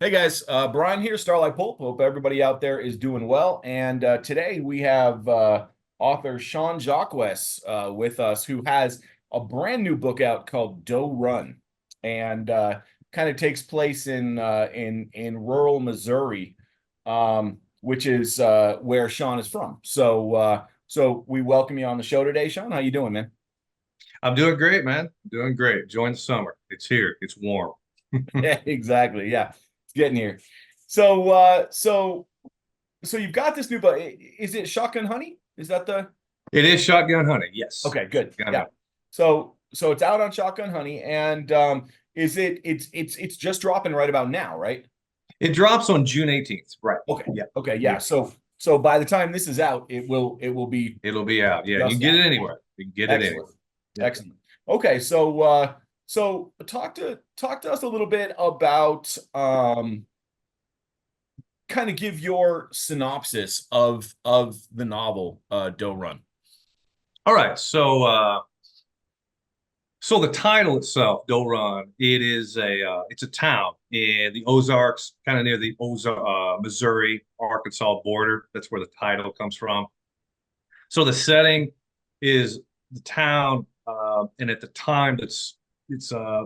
Hey guys, Brian here, Starlite Pulp. Hope everybody out there is doing well. And today we have author Sean Jacques with us, who has a brand new book out called Doe Run, and kind of takes place in rural Missouri, which is where Sean is from. So we welcome you on the show today, Sean. How you doing, man? I'm doing great, man. Doing great. Enjoying the summer. It's here. It's warm. Yeah, exactly. Yeah, it's getting here. So you've got this new book. Is it Shotgun Honey? Is that the It is shotgun hunting. Yes. Okay, good. Shotgun Yeah. hunting. So it's out on Shotgun Honey, and is it's just dropping right about now, right? It drops on June 18th. Right. Okay. Yeah. Okay, yeah. Yeah. So by the time this is out, it will be It'll be out. Yeah. You can just get out. it anywhere. You can get it Excellent. anywhere. Yeah. Excellent. Okay, so talk to us a little bit about kind of give your synopsis of the novel Doe Run. All right. So the title itself, Doe Run, it's a town in the Ozarks, kind of near the Missouri Arkansas border. That's where the title comes from. So the setting is the town, and at the time it's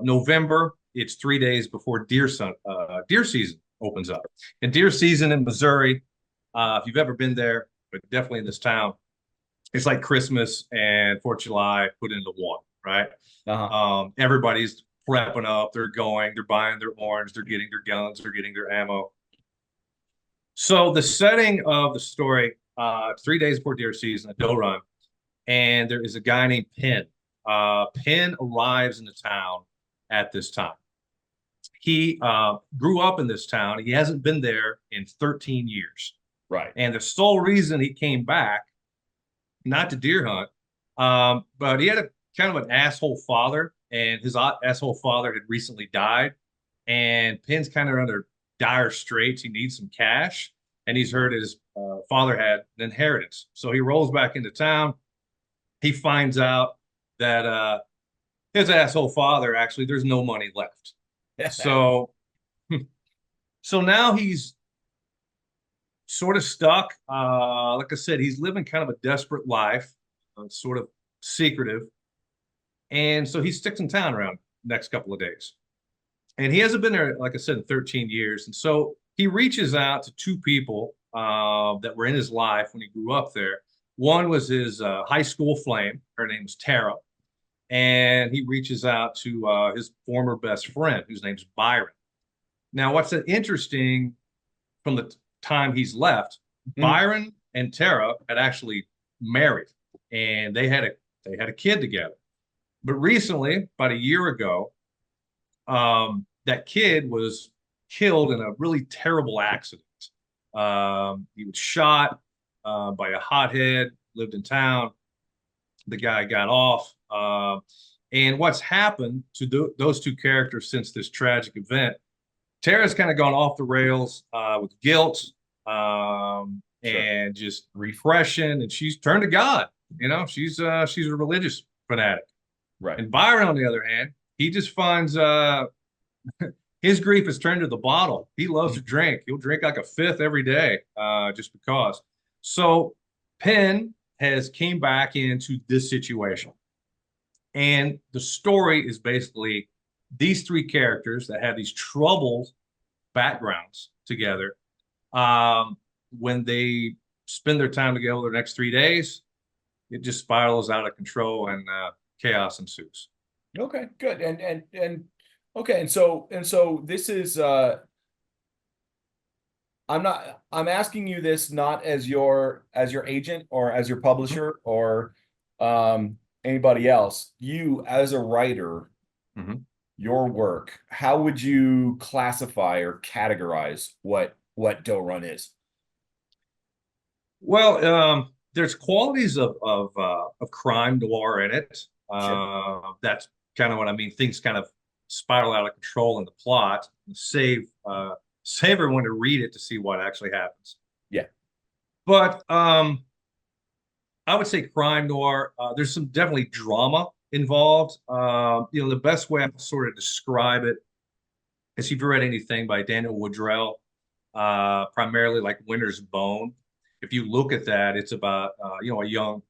November. It's 3 days before deer season opens up. And deer season in Missouri, if you've ever been there, but definitely in this town, it's like Christmas and 4th of July put into one, right? Uh-huh. Everybody's prepping up. They're buying their orange, they're getting their guns, they're getting their ammo. So the setting of the story, 3 days before deer season, a doe run, and there is a guy named Penn. Penn arrives in the town at this time. He grew up in this town. He hasn't been there in 13 years. Right. And the sole reason he came back, not to deer hunt, but he had a kind of an asshole father, and his asshole father had recently died. And Penn's kind of under dire straits. He needs some cash, and he's heard his father had an inheritance. So he rolls back into town. He finds out that his asshole father actually there's no money left. So so now he's sort of stuck. Like I said, he's living kind of a desperate life, sort of secretive, and so he sticks in town around the next couple of days. And he hasn't been there, like I said, in 13 years. And so he reaches out to two people that were in his life when he grew up there. One was his high school flame. Her name was Tara. And he reaches out to his former best friend, whose name's Byron. Now, what's interesting from the time he's left, Mhm. Byron and Tara had actually married, and they had a kid together. But recently, about a year ago, that kid was killed in a really terrible accident. He was shot by a hothead, lived in town. The guy got off. And what's happened to those two characters since this tragic event? Tara's kind of gone off the rails with guilt Sure. and just repression, and she's turned to God. She's a religious fanatic. Right. And Byron, on the other hand, he just finds his grief has turned to the bottle. He loves to drink. He'll drink like a fifth every day, just because. So Penn has came back into this situation. And the story is basically these three characters that have these troubled backgrounds together. When they spend their time together the next 3 days, it just spirals out of control and chaos ensues. Okay, good. And okay, and so this is I'm asking you this not as your agent or as your publisher or anybody else. You as a writer, Mm-hmm. your work, how would you classify or categorize what Doe Run is? Well, there's qualities of crime noir in it. Sure. That's kind of what I mean. Things kind of spiral out of control in the plot. Save everyone to read it to see what actually happens. Yeah. But I would say crime noir. There's some definitely drama involved. The best way I can sort of describe it Has you read anything by Daniel Woodrell, primarily like Winter's Bone? If you look at that, it's about a young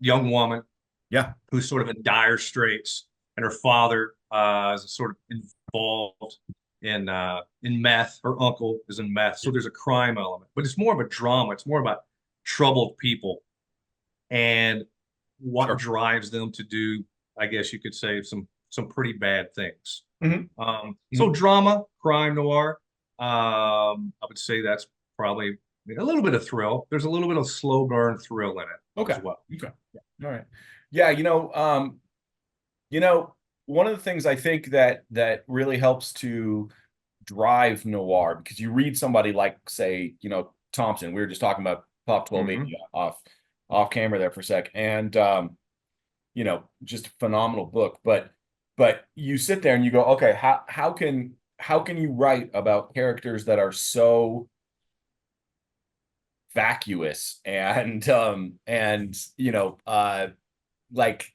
woman Yeah, who's sort of in dire straits, and her father is sort of involved in meth. Her uncle is in meth, so there's a crime element, but it's more of a drama. It's more about troubled people and what sure. drives them to do, I guess you could say, some pretty bad things. Hmm. So drama, crime, noir. I would say that's probably a little bit of thrill. There's a little bit of slow burn thrill in it Okay. as well. Okay. All right. Yeah, you know, one of the things I think that really helps to drive noir, because you read somebody like, say, Thompson. We were just talking about Pop Hmm. 1280 off camera there for a sec, and just a phenomenal book. But you sit there and you go, okay, how can you write about characters that are so vacuous and like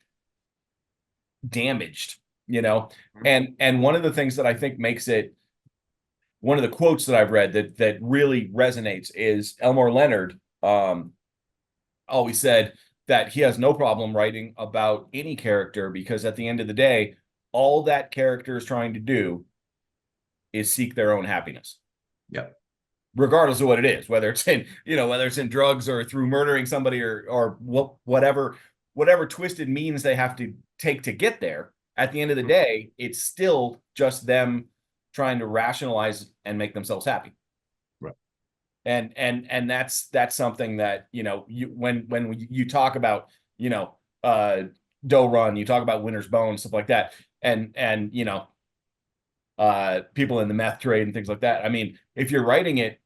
damaged, you know? And one of the things that I think makes it, one of the quotes that I've read that really resonates is Elmore Leonard always said that he has no problem writing about any character, because at the end of the day, all that character is trying to do is seek their own happiness, Yep. regardless of what it is, whether it's in drugs or through murdering somebody, or whatever twisted means they have to take to get there. At the end of the day, it's still just them trying to rationalize and make themselves happy. Right. And that's something that, when you talk about, uh Doe Run, you talk about Winter's Bone, stuff like that, and people in the meth trade and things like that. I mean, if you're writing it,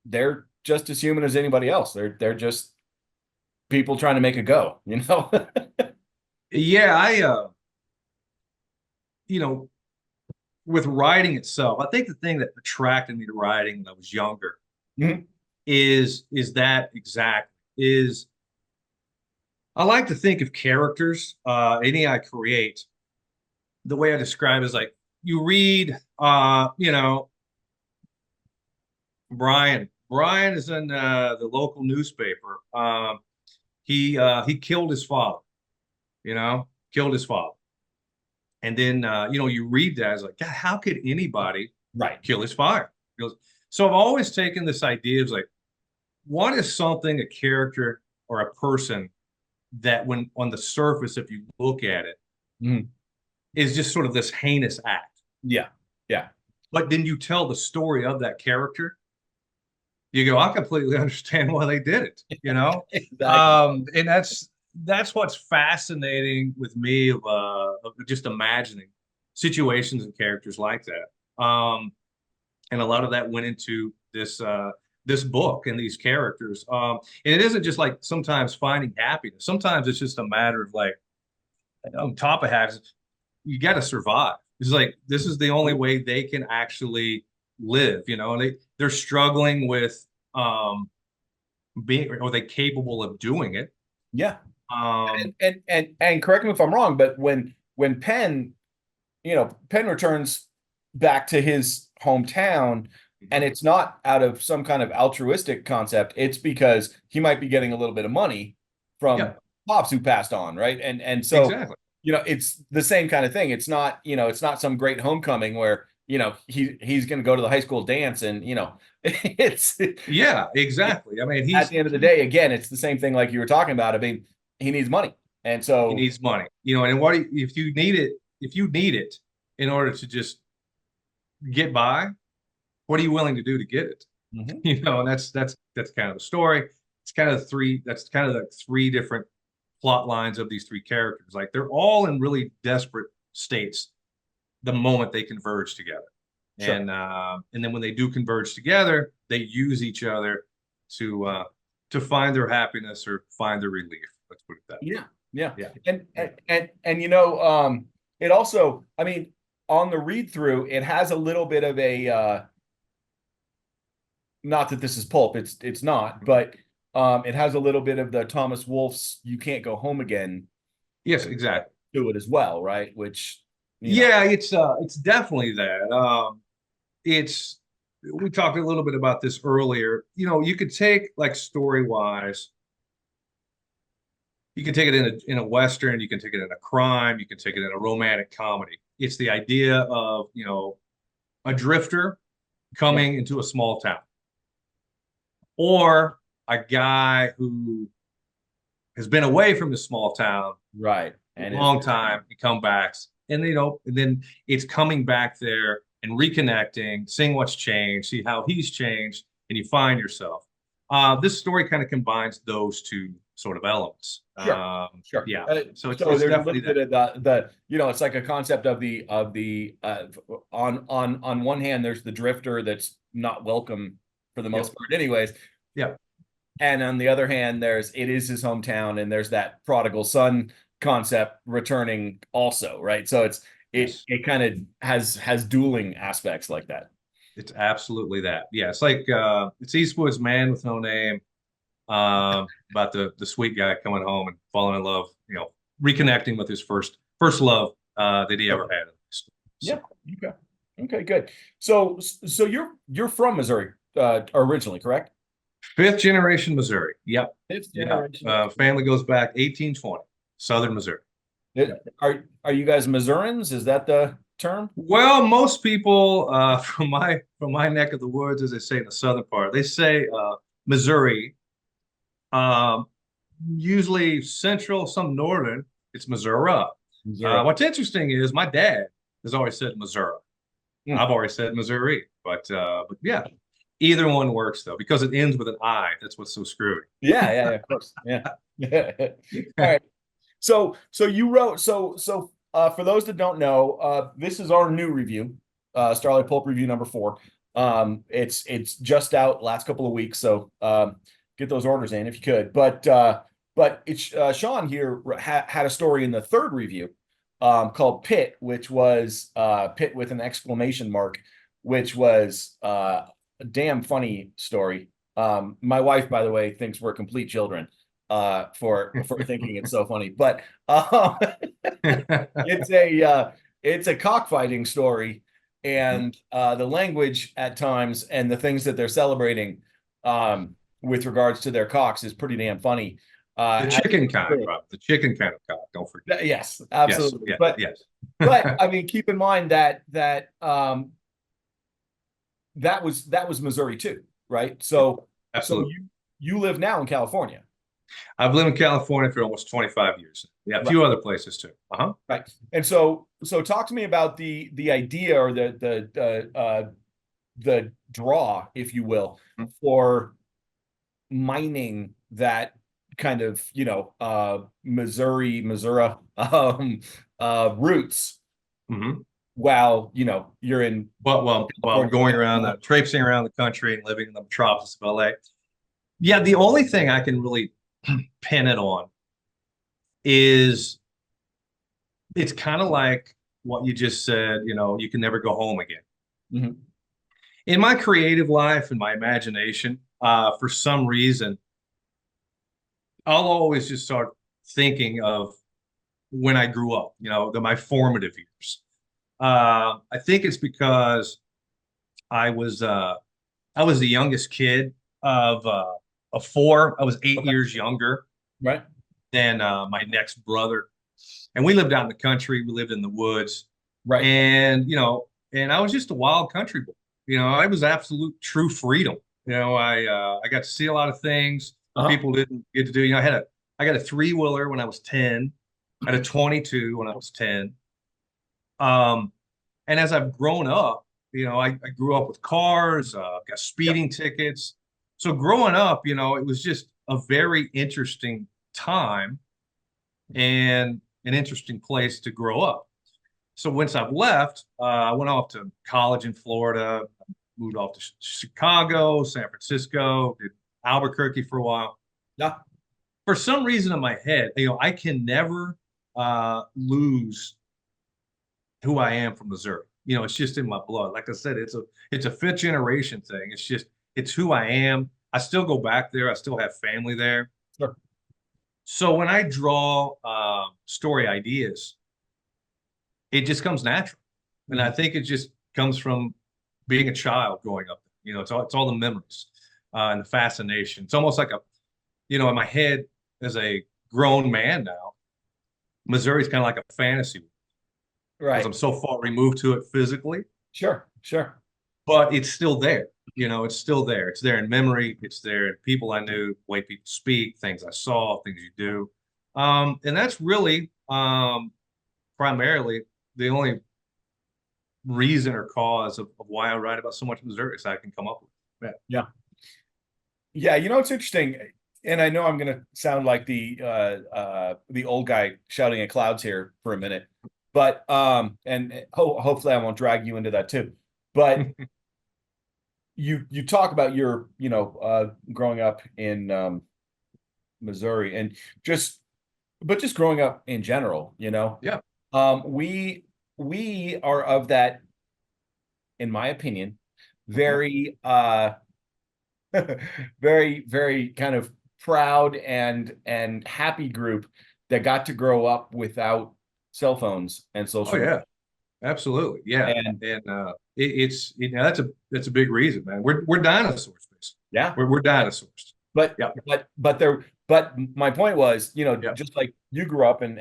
they're just as human as anybody else. They're just people trying to make a go. Yeah, you know, with writing itself, I think the thing that attracted me to writing when I was younger Mhm. is that exact is I like to think of characters, any I create, the way I describe is like you read, Brian. Brian is in the local newspaper. He killed his father, killed his father. And then you read that as like, God, how could anybody Right. kill his father? So I've always taken this idea of like, what is something, a character or a person that when on the surface, if you look at it, Mhm. is just sort of this heinous act. Yeah. Yeah. But then you tell the story of that character, you go, I completely understand why they did it. Exactly. And that's what's fascinating with me of just imagining situations and characters like that. And a lot of that went into this book and these characters. And it isn't just like sometimes finding happiness. Sometimes it's just a matter of like on top of happiness, you got to survive. It's like this is the only way they can actually live, and they're struggling with being, are they capable of doing it? Yeah. Um, And correct me if I'm wrong, but when Penn returns back to his hometown, and it's not out of some kind of altruistic concept, it's because he might be getting a little bit of money yeah, from pops who passed on, right? And so, exactly. it's the same kind of thing. It's not some great homecoming where, he's going to go to the high school dance, and it's Yeah, exactly. I mean, at the end of the day, again, it's the same thing like you were talking about. I mean, he needs money. And he so, needs money, and what if you need it in order to just get by, what are you willing to do to get it? mhm, And that's kind of the story. It's kind of three. That's kind of the three different plot lines of these three characters. Like they're all in really desperate states the moment they converge together, sure. and then when they do converge together, they use each other to find their happiness or find their relief. Let's put it that Yeah. Yeah. way. Yeah, And yeah, and it also, I mean, on the read through, it has a little bit of a not that this is pulp, it's not, but it has a little bit of the Thomas Wolfe's "You Can't Go Home Again" yes, exactly. to it as well, right? Which, you know. Yeah, it's definitely that. It's we talked a little bit about this earlier. You could take like story wise, you can take it in a Western, you can take it in a crime, you can take it in a romantic comedy. It's the idea of, a drifter Yeah. coming into a small town, or a guy who has been away from the small town Right. a And is long time, he comes back, and then it's coming back there and reconnecting, seeing what's changed, see how he's changed, and you find yourself. This story kind of combines those two sort of elements. sure. Sure. Yeah, so it's So it's there's a definitely little bit that. of it's like a concept of the on one hand, there's the drifter that's not welcome for the Yep. most part, anyways. Yeah. And on the other hand, it is his hometown, and there's that prodigal son concept returning also, right? So Yes. it kind of has dueling aspects like that. It's absolutely that. Yeah. It's like it's Eastwood's Man with No Name, about the sweet guy coming home and falling in love, reconnecting with his first love that he ever had. Yeah. So Okay. Okay. Good. So you're from Missouri originally, correct? fifth generation Missouri. Yep. Fifth Yeah. generation. Family goes back 1820, Southern Missouri. Yeah. Are you guys Missourians? Is that the term? Well, most people from my neck of the woods, as they say in the southern part, they say Missouri. Um, Usually central, some northern. It's Missouri. Missouri. What's interesting is my dad has always said Missouri. Hmm. I've always said Missouri, but yeah, either one works though because it ends with an I. That's what's so screwy. Yeah, of course. Yeah. All right. So you wrote for those that don't know, this is our new review, Starlight Pulp review number 4. It's just out last couple of weeks, so get those orders in if you could. But it's Sean here had a story in the third review called Pit, which was Pit with an exclamation mark, which was a damn funny story. My wife, by the way, thinks we're complete children for thinking it's so funny. But it's a cockfighting story, and the language at times and the things that they're celebrating with regards to their cocks is pretty damn funny. The chicken kind, Rob. The chicken kind of cock. Don't forget. Yes, Yes. absolutely. Yeah. But Yes. I mean, keep in mind that was Missouri too, right? So Absolutely. you live now in California. I've lived in California for almost 25 years. Yeah, a Right. few other places too. Uh-huh. Right. And so talk to me about the idea or the draw, if you will, for mining that kind of, Missouri roots Hmm. while, you're in But while California. going around traipsing around the country and living in the metropolis of LA. Yeah, the only thing I can really pin it on is it's kind of like what you just said, you can never go home again. Mhm. In my creative life and my imagination, for some reason, I'll always just start thinking of when I grew up, my formative years. I think it's because I was uh, I was the youngest kid of four. I was 8 years younger Right. than my next brother, and we lived out in the country. We lived in the woods, Right. and I was just a wild country boy. I was absolute true freedom. I got to see a lot of things Uh-huh. people didn't get to do. I got a three-wheeler when I was 10. I had a 22 when I was 10. Um, and as I've grown up, I grew up with cars, got Yep. speeding tickets. So growing up, it was just a very interesting time and an interesting place to grow up. So once I've left, I went off to college in Florida, moved off to Chicago, San Francisco, did Albuquerque for a while. Yeah. For some reason in my head, I can never lose who I am from Missouri. It's just in my blood. Like I said, it's a fifth generation thing. It's who I am. I still go back there. I still have family there. So when I draw story ideas, it just comes natural. And I think it just comes from being a child growing up. You know, it's all the memories and the fascination. It's almost like in my head as a grown man now, Missouri's kind of like a fantasy because Right. I'm so far removed to it physically, Sure. Sure. but it's still there. You know, it's still there. It's there in memory. It's there in people I knew, way people speak, things I saw, things you do. And that's really primarily the only reason or cause of why I write about so much Missouri so I can come up with. Yeah. Yeah. Yeah. You know, it's interesting. And I know I'm going to sound like the old guy shouting at clouds here for a minute, but and hopefully I won't drag you into that too. But you talk about your growing up in Missouri and just growing up in general, Yeah. we are of that, in my opinion, Mhm. very very, very kind of proud and happy group that got to grow up without cell phones and Oh social media. yeah, absolutely. Yeah. And And it's that's a big reason, man. We're dinosaurs, basically. yeah, We're dinosaurs. but Yeah. but my point was, Yeah. just like you grew up and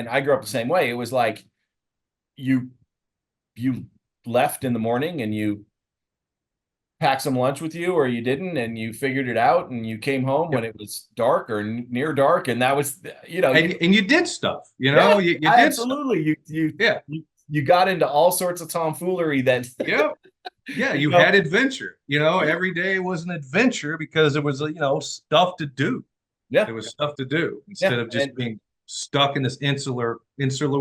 I grew up the same way. It was like you you left in the morning and you packed some lunch with you or you didn't and you figured it out and you came home when Yep. it was dark or near dark and that was And you did stuff, yeah, you did stuff. absolutely. Yeah. You got into all sorts of tomfoolery that Yeah. Yeah. you You know. had adventure. Yeah, Every day was an adventure because there was, stuff to do. yeah, There was stuff to do yeah, instead of just and being stuck in this insular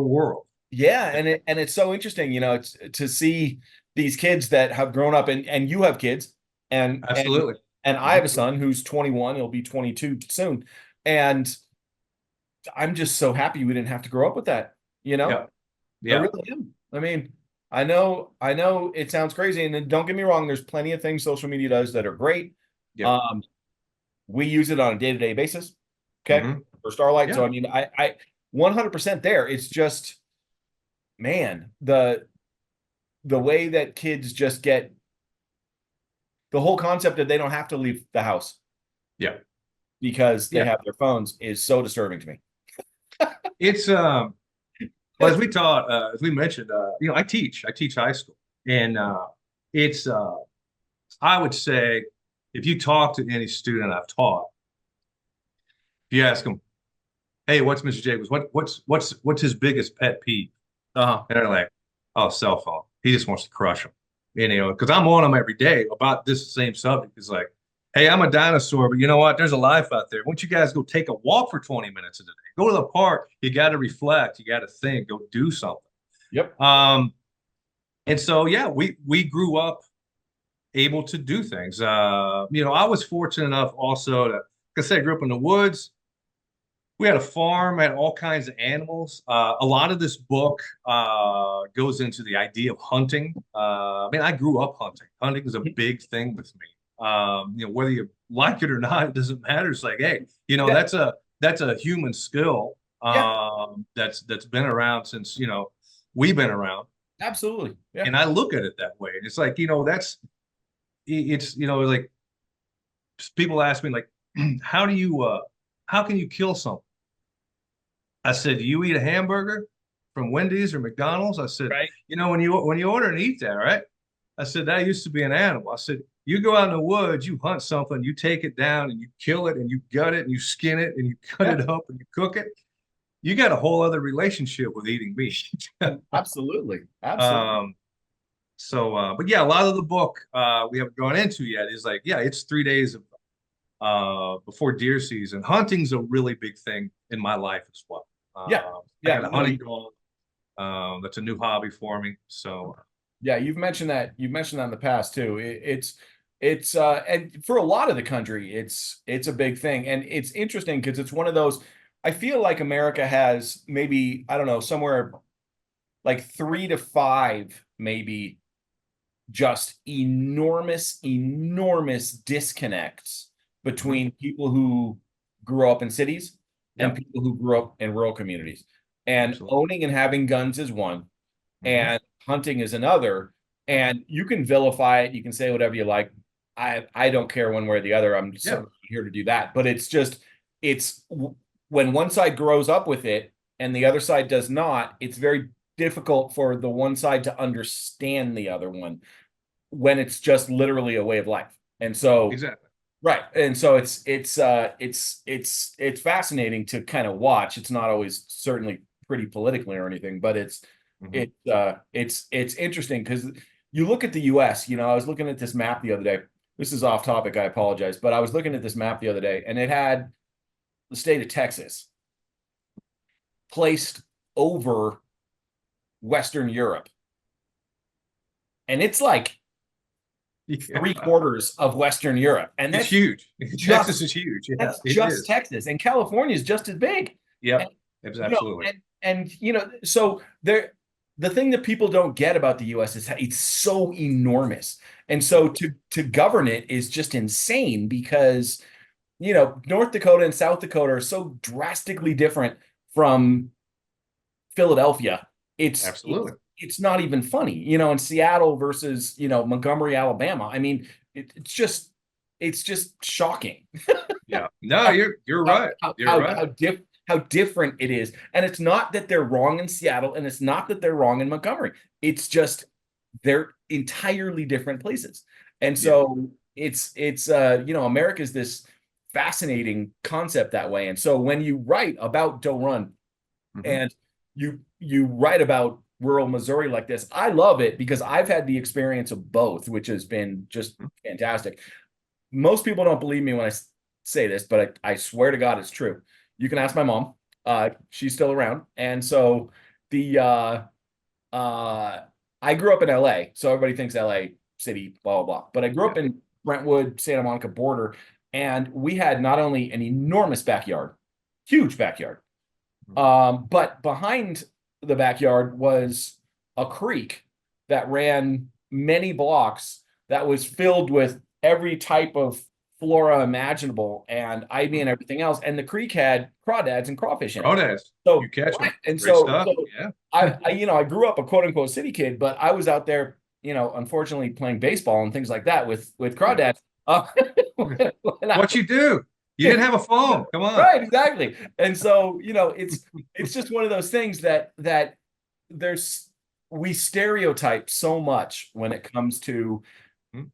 world. yeah, and it's so interesting, it's to see these kids that have grown up and you have kids and and Absolutely. and I have Mhm. a son who's 21, he'll be 22 soon, and I'm just so happy we didn't have to grow up with that, you know. Yeah. I Yeah. really am. I mean, I know it sounds crazy, and then don't get me wrong, there's plenty of things social media does that are great. Yep. Um, we use it on a day-to-day basis, okay, Hmm. for Starlight. So Yeah. I mean, I 100% there. It's just, man, the way that kids just get the whole concept that they don't have to leave the house Yeah. because they Yeah. have their phones is so disturbing to me. It's well, as we mentioned, I teach high school, and it's I would say if you talk to any student I've taught, if you ask them, "Hey, what's Mr. Jacobs? What's his biggest pet peeve?" Uh-huh. And they're like, "Oh, cell phone. He just wants to crush them." And, because I'm on them every day about this same subject. It's like, "Hey, I'm a dinosaur, but you know what? There's a life out there. Why don't you guys go take a walk for 20 minutes a day? Go to the park. You got to reflect. You got to think. Go do something." Yep. And so, yeah, we grew up able to do things. I was fortunate enough also to, like I said, I grew up in the woods. We had a farm, had all kinds of animals. A lot of this book goes into the idea of hunting. I mean, I grew up hunting. Hunting is a big thing with me. Whether you like it or not, it doesn't matter. It's like, hey, Yeah. that's a human skill Yeah. that's been around since we've been around. Absolutely. Yeah. And I look at it that way. And it's like, it's like people ask me like, how can you kill something? I said, "Do you eat a hamburger from Wendy's or McDonald's?" I said, Right. when you order and eat that, right? I said, that used to be an animal. I said, you go out in the woods, you hunt something, you take it down and you kill it and you gut it and you skin it and you cut Yeah. it up and you cook it. You got a whole other relationship with eating meat. Absolutely. Absolutely. um, but yeah, a lot of the book we haven't gone into yet is like, yeah, it's 3 days of before deer season. Hunting's a really big thing in my life as well. Yeah. I Yeah. got a No, hunting dog. That's a new hobby for me. So yeah, you've mentioned that. You've mentioned that in the past too. It's and for a lot of the country, it's a big thing. And it's interesting because it's one of those, I feel like America has maybe, I don't know, somewhere like 3 to 5, maybe just enormous, enormous disconnects mhm. between people who grew up in cities and Yep, people who grew up in rural communities. And absolutely. owning and having guns is one. Hmm. and hunting is another. And you can vilify it, you can say whatever you like. I don't care one way or the other. I'm Yeah, certainly here to do that. But it's when one side grows up with it and the other side does not, it's very difficult for the one side to understand the other one when it's just literally a way of life. And so, exactly. right. And so it's fascinating to kind of watch. It's not always certainly pretty politically or anything, but Hmm. it's interesting because you look at the US, I was looking at this map the other day. This is off topic, I apologize, but I was looking at this map the other day and it had the state of Texas placed over Western Europe. And it's like Yeah. 3/4 of Western Europe. And It's huge. Texas just is huge. Yeah, that's it just is. Texas. And California is just as big. And Yep. It's absolutely. so the thing that people don't get about the US is it's so enormous. And so to govern it is just insane because North Dakota and South Dakota are so drastically different from Philadelphia. It's it's Absolutely. it's not even funny, in Seattle versus, Montgomery, Alabama. I mean, it's just shocking Yeah. No, how you're how right. how You're how, right. how different it is. And it's not that they're wrong in Seattle, and it's not that they're wrong in Montgomery. It's just they're entirely different places. And Yeah. so America's this fascinating concept that way. And so when you write about Doe Run Hmm. and you write about rural Missouri like this, I love it because I've had the experience of both, which has been just fantastic. Most people don't believe me when I say this, but I swear to God it's true. You can ask my mom. She's still around. And so the uh I grew up in LA, so everybody thinks LA city, blah blah blah. But I grew Yeah. up in Brentwood, Santa Monica border, and we had not only an enormous backyard, huge backyard, but behind the backyard was a creek that ran many blocks that was filled with every type of flora imaginable and ivy and everything else. And the creek had crawdads and crawfish in it. Crawdads. You So, catch right. them. And Great so, stuff. so Yeah. I grew up a quote unquote city kid, but I was out there, unfortunately playing baseball and things like that with Yeah. crawdads. When I What you do? You didn't have a phone. Come on. right, exactly. And so, it's just one of those things that there's we stereotype so much when it comes to Mhm.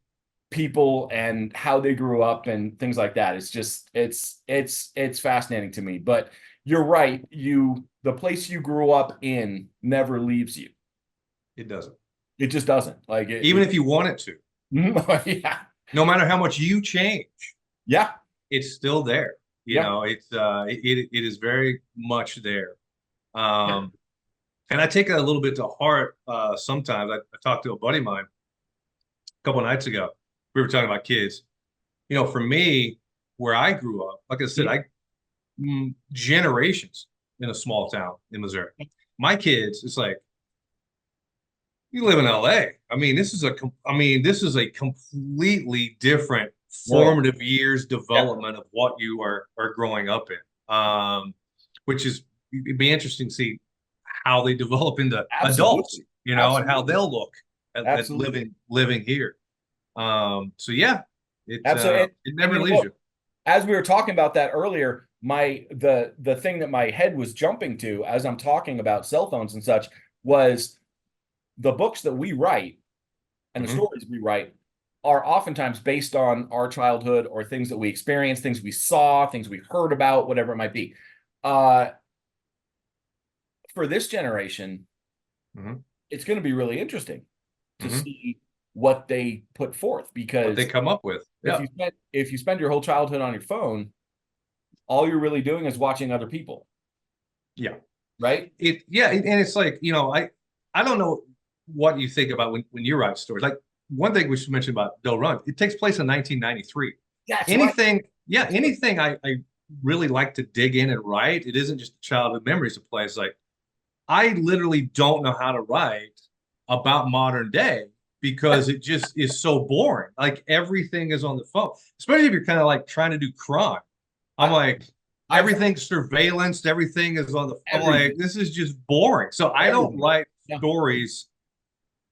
people and how they grew up and things like that. It's just it's fascinating to me. But you're right, the place you grew up in never leaves you. It doesn't. It just doesn't. Like Even if you want it to, yeah. no matter how much you change, Yeah. it's still there. Yeah. It is very much there. Um, and I take it a little bit to heart sometimes. I talked to a buddy of mine a couple of nights ago. We were talking about kids. For me, where I grew up, like I said, Mhm. generations in a small town in Missouri. My kids, it's like you live in LA. This is a completely different World. formative years Yeah. development of what you are growing up in. Which is it'd be interesting to see how they develop into adults, Absolutely. and how Absolutely. they'll look at Absolutely. living here. So yeah, Absolutely. it And never leaves you. as we were talking about that earlier, the thing that my head was jumping to as I'm talking about cell phones and such was the books that we write and the Hmm. stories we write are oftentimes based on our childhood or things that we experienced, things we saw, things we heard about, whatever it might be. Uh, for this generation, Hmm. it's going to be really interesting to Hmm. see what they put forth What they because come up with. Yeah. if you spend your whole childhood on your phone, all you're really doing is watching other people, Yeah. right? And it's like, I don't know what you think about when you write stories. Like one thing we should mention about Doe Run, it takes place in 1993. That's right. Anything I really like to dig in and write, it isn't just childhood memories of place. Like I literally don't know how to write about modern day because it just is so boring. Like everything is on the phone, especially if you're kind of like trying to do crime. I'm I, like, I've everything's surveillance, everything is on the. I'm like, everything. this is just boring. So I don't Everything. write Yeah. stories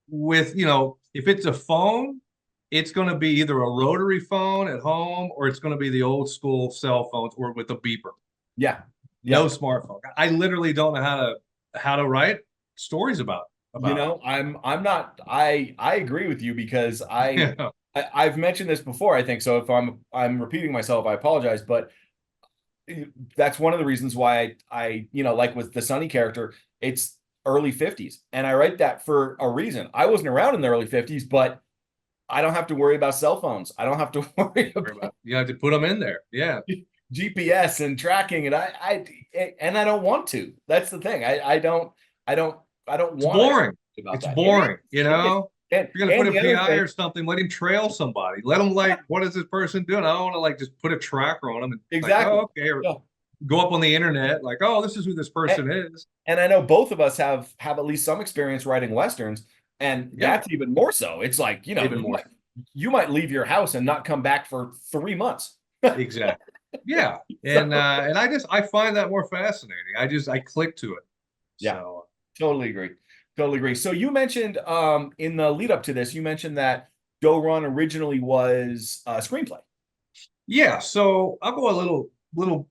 with, if it's a phone, it's going to be either a rotary phone at home or it's going to be the old school cell phones or with a beeper. Yeah. No Yeah. smartphone. I literally don't know how to write stories about I'm not I agree with you because it. I've mentioned this before, I think. So if I'm repeating myself, I apologize, but that's one of the reasons why like with the Sunny character, it's early 50s. And I write that for a reason. I wasn't around in the early 50s, but I don't have to worry about cell phones. I don't have to worry about You have to put them in there. Yeah. GPS and tracking, and I don't want to. That's the thing. I don't I don't It's want to boring. about It's that. It is. boring, It is. If you're gonna put And a the other PI thing, or something, let him trail somebody. Let him yeah, what is this person doing? I don't want to just put a tracker on them and exactly. oh, okay, or Yeah. go up on the internet oh, this is who this And, person is. and I know both of us have at least some experience writing westerns, and Yeah, that's even more so. It's like, even more. you might leave your house and not come back for 3 months. Exactly. Yeah, So and I find that more fascinating. I click to it. yeah, So totally agree. Totally agree. So you mentioned in the lead up to this, you mentioned that Doe Run originally was a screenplay. yeah, so I'll go a little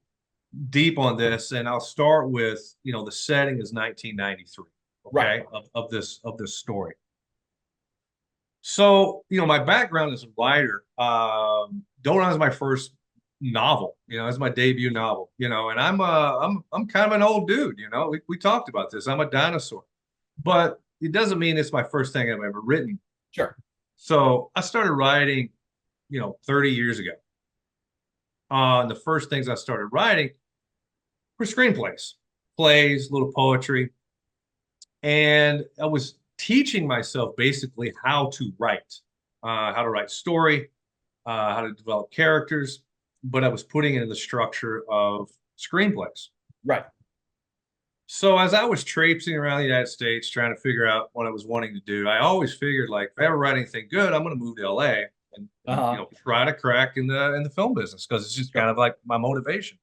deep on this, and I'll start with the setting is 1993. Right. Okay, of this story. So, my background as a writer, Doe Run is my first novel, it's my debut novel, and I'm kind of an old dude, we talked about this. I'm a dinosaur, but it doesn't mean it's my first thing I've ever written. Sure. So I started writing, 30 years ago. The first things I started writing were screenplays, plays, little poetry, and I was teaching myself basically how to write story, how to develop characters, but I was putting it in the structure of screenplays. Right. So as I was traipsing around the United States trying to figure out what I was wanting to do, I always figured if I ever write anything good, I'm going to move to LA and Uh-huh. try to crack in the film business because it's just kind Sure. of like my motivation.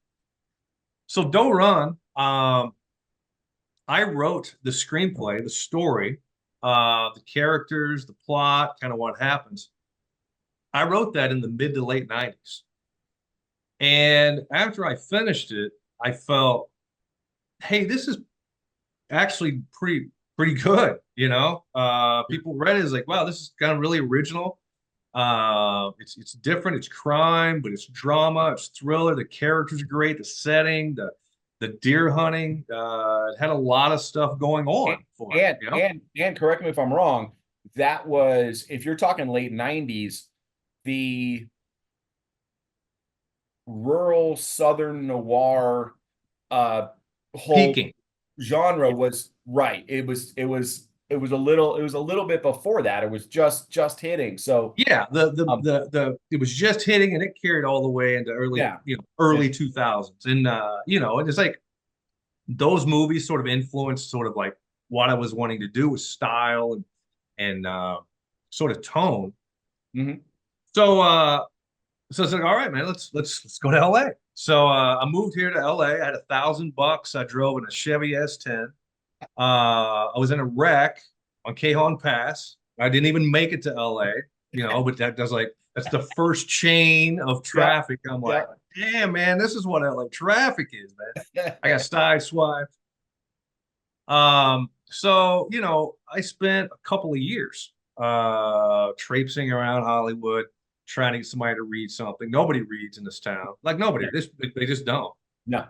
So Doe Run, I wrote the screenplay, the story, the characters, the plot, kind of what happens. I wrote that in the mid to late 90s. And after I finished it, I felt, hey, this is actually pretty good. People read it as wow, this is kind of really original. It's different. It's crime, but it's drama. It's thriller. The characters are great. The setting, the deer hunting. It had a lot of stuff going And on for and it. and correct me if I'm wrong, that was, if you're talking late 90s, the rural southern noir uh whole Peaking. genre was right. It was a little bit before that. It was just hitting. So Yeah, um it was just hitting and it carried all the way into early, yeah. Yeah. early 2000s. And and it's those movies sort of influenced sort of what I was wanting to do with style and sort of tone. Hmm. So so it's all right, man, let's go to LA. So I moved here to LA. I had $1,000. I drove in a Chevy S10. I was in a wreck on Cajon Pass. I didn't even make it to LA, but that's the first chain of Yeah. traffic. I'm Yeah. like, damn, man, this is what LA traffic is, man. I got sideswiped. So, I spent a couple of years traipsing around Hollywood trying to get somebody to read something. Nobody reads in this town. Nobody. Yeah. They just don't. No.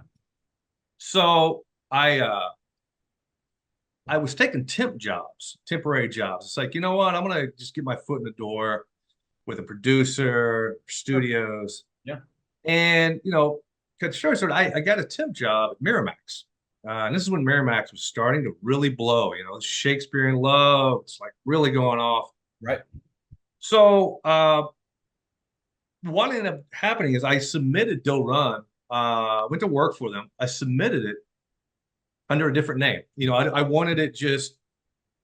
So I was taking temporary jobs. It's you know what? I'm gonna just get my foot in the door with a producer, Sure. studios, Yeah. and cut short, I got a temp job at Miramax. And this is when Miramax was starting to really blow. Shakespeare in Love. It's really going off. Right. So what ended up happening is I submitted Doe Run. Went to work for them. I submitted it under a different name. I wanted it just,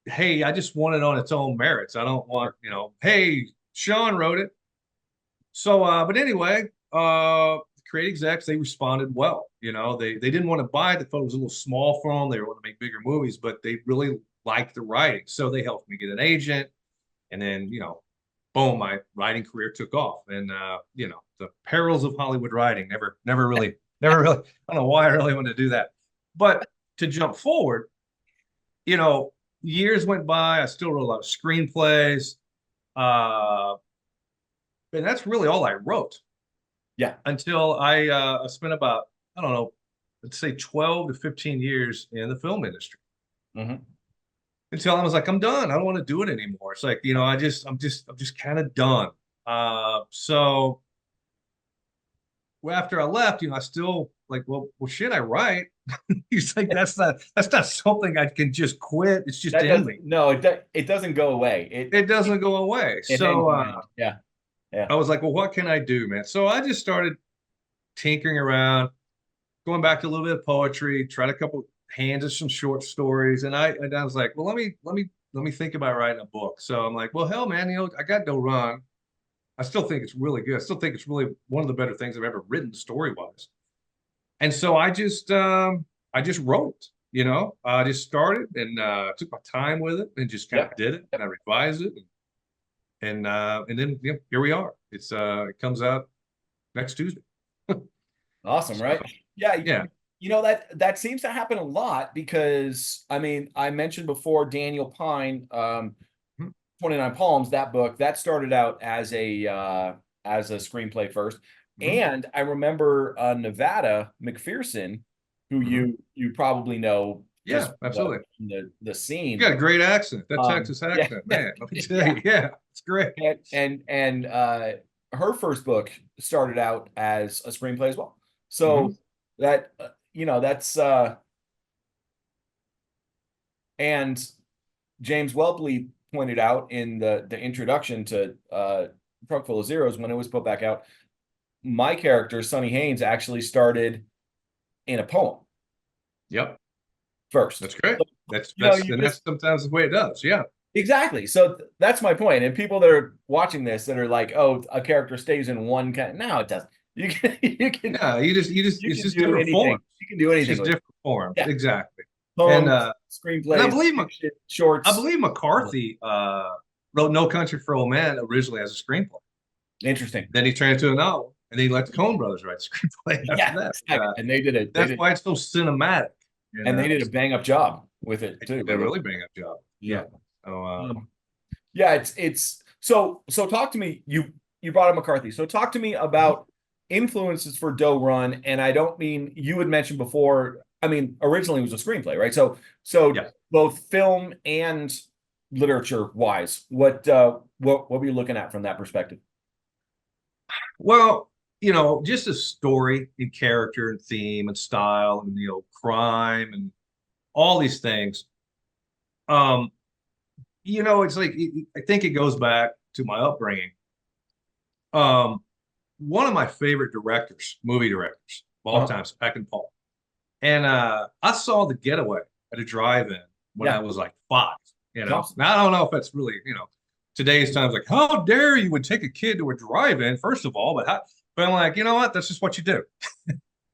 hey, I just want it on its own merits. I don't want, hey, Sean wrote it. So, but anyway, the trade execs, they responded well. You know, they didn't want to buy it. They thought it was a little small for them. They want to make bigger movies, but they really liked the writing. So they helped me get an agent. And then, you know, boom, my writing career took off. And you know, the perils of Hollywood writing never really, I don't know why I really want to do that. But to jump forward, you know, years went by. I still wrote a lot of screenplays. Uh, and that's really all I wrote Yeah. until I spent about, I don't know, let's say 12 to 15 years in the film industry. Hmm. Until I was like, I'm done. I don't want to do it anymore. It's like, you know, I'm just kind of done. So after I left, you know, I still like, well, shit, I write. He's like, that's not something I can just quit. It's just That in doesn't, me. no, it doesn't go away. It doesn't go away. It So hangs around. Yeah. Yeah. I was like, well, what can I do, man? So I just started tinkering around, going back to a little bit of poetry, tried a couple hands of some short stories, and I was like, well, let me think about writing a book. So I'm like, well, hell, man, you know, I got Doe Run. I still think it's really good. I still think it's really one of the better things I've ever written story wise. And so I just wrote. You know, I just started and took my time with it and just kind Yeah. of did it and I revised it and then you know, here we are. It comes out next Tuesday. Awesome, So, right? Yeah, yeah. you know that seems to happen a lot because I mean, I mentioned before Daniel Pine, Mhm. 29 Palms, that book that started out as a screenplay first. Mhm. And I remember Nevada McPherson, who Mhm. you probably know just Yeah, absolutely. from the You scene. got a great accent. That Texas Yeah, accent, man. Let me tell yeah. you, yeah, it's great. And her first book started out as a screenplay as well. Hmm. So that you know that's and James Whelpley pointed out in the introduction to Truck Full of Zeros when it was put back out. My character Sonny Haynes actually started in a poem Yep, first. that's great. So, you know, you That's just sometimes the way it does. Yeah, exactly. So that's my point. And people that are watching this that are like, "Oh, a character stays in one kind." No, it doesn't. You can yeah. you It's can just do different anything. forms. You can do It's anything just with it. different forms. Yeah, Exactly. And poems, uh, and screenplays, fiction, I shorts. believe McCarthy wrote No Country for Old Men originally as a screenplay. Interesting. Then he turned it into a novel, and then he let the Coen brothers write the screenplay after Yeah, that. exactly. And they did it. They That's did, why it's so cinematic. You and they know, did a bang up job with it they too. did a really bang up job. Yeah. Yeah. So Um, yeah, it's so talk to me. You brought up McCarthy. So talk to me about influences for Doe Run. And I don't mean you had mentioned before. I mean, originally it was a screenplay, right? So yeah. both film and literature wise, what were you looking at from that perspective? Well, you know, just a story and character and theme and style and you know, crime and all these things. Um, you know, it's like I think it goes back to my upbringing. Um, one of my favorite directors, movie directors of all Uh-huh. time, Peck and Paul. And I saw The Getaway at a drive-in when I Yeah, was like 5, you know. awesome. Now I don't know if that's really, you know, today's times like, how dare you would take a kid to a drive-in, first of all, but I'm like, you know what? That's just what you do.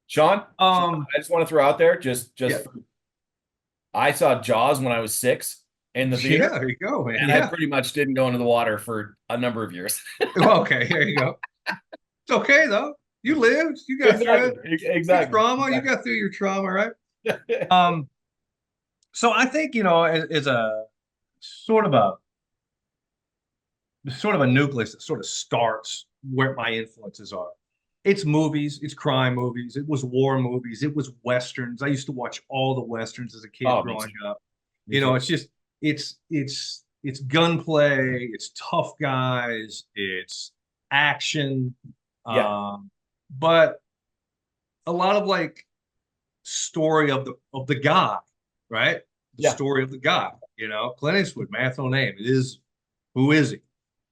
Sean, Um, I just want to throw out there, yeah, I saw Jaws when I was 6 in the yeah, theater, there you go, man. and I Yeah. pretty much didn't go into the water for a number of years. Well, okay, there you go. It's okay though. You lived, you got through Exactly. it. Your Exactly. trauma, you Exactly. got through your trauma, right? Um, so I think, you know, as a sort of a sort of a nucleus that sort of starts where my influences are. It's movies, it's crime movies, it was war movies, it was westerns. I used to watch all the westerns as a kid Oh, me growing too. up. Me You know, too. it's just it's gunplay, it's tough guys, it's action, Yeah. um, but a lot of like story of the guy, right? The Yeah. story of the guy. You know, Clint Eastwood, man's no name. It is who is he?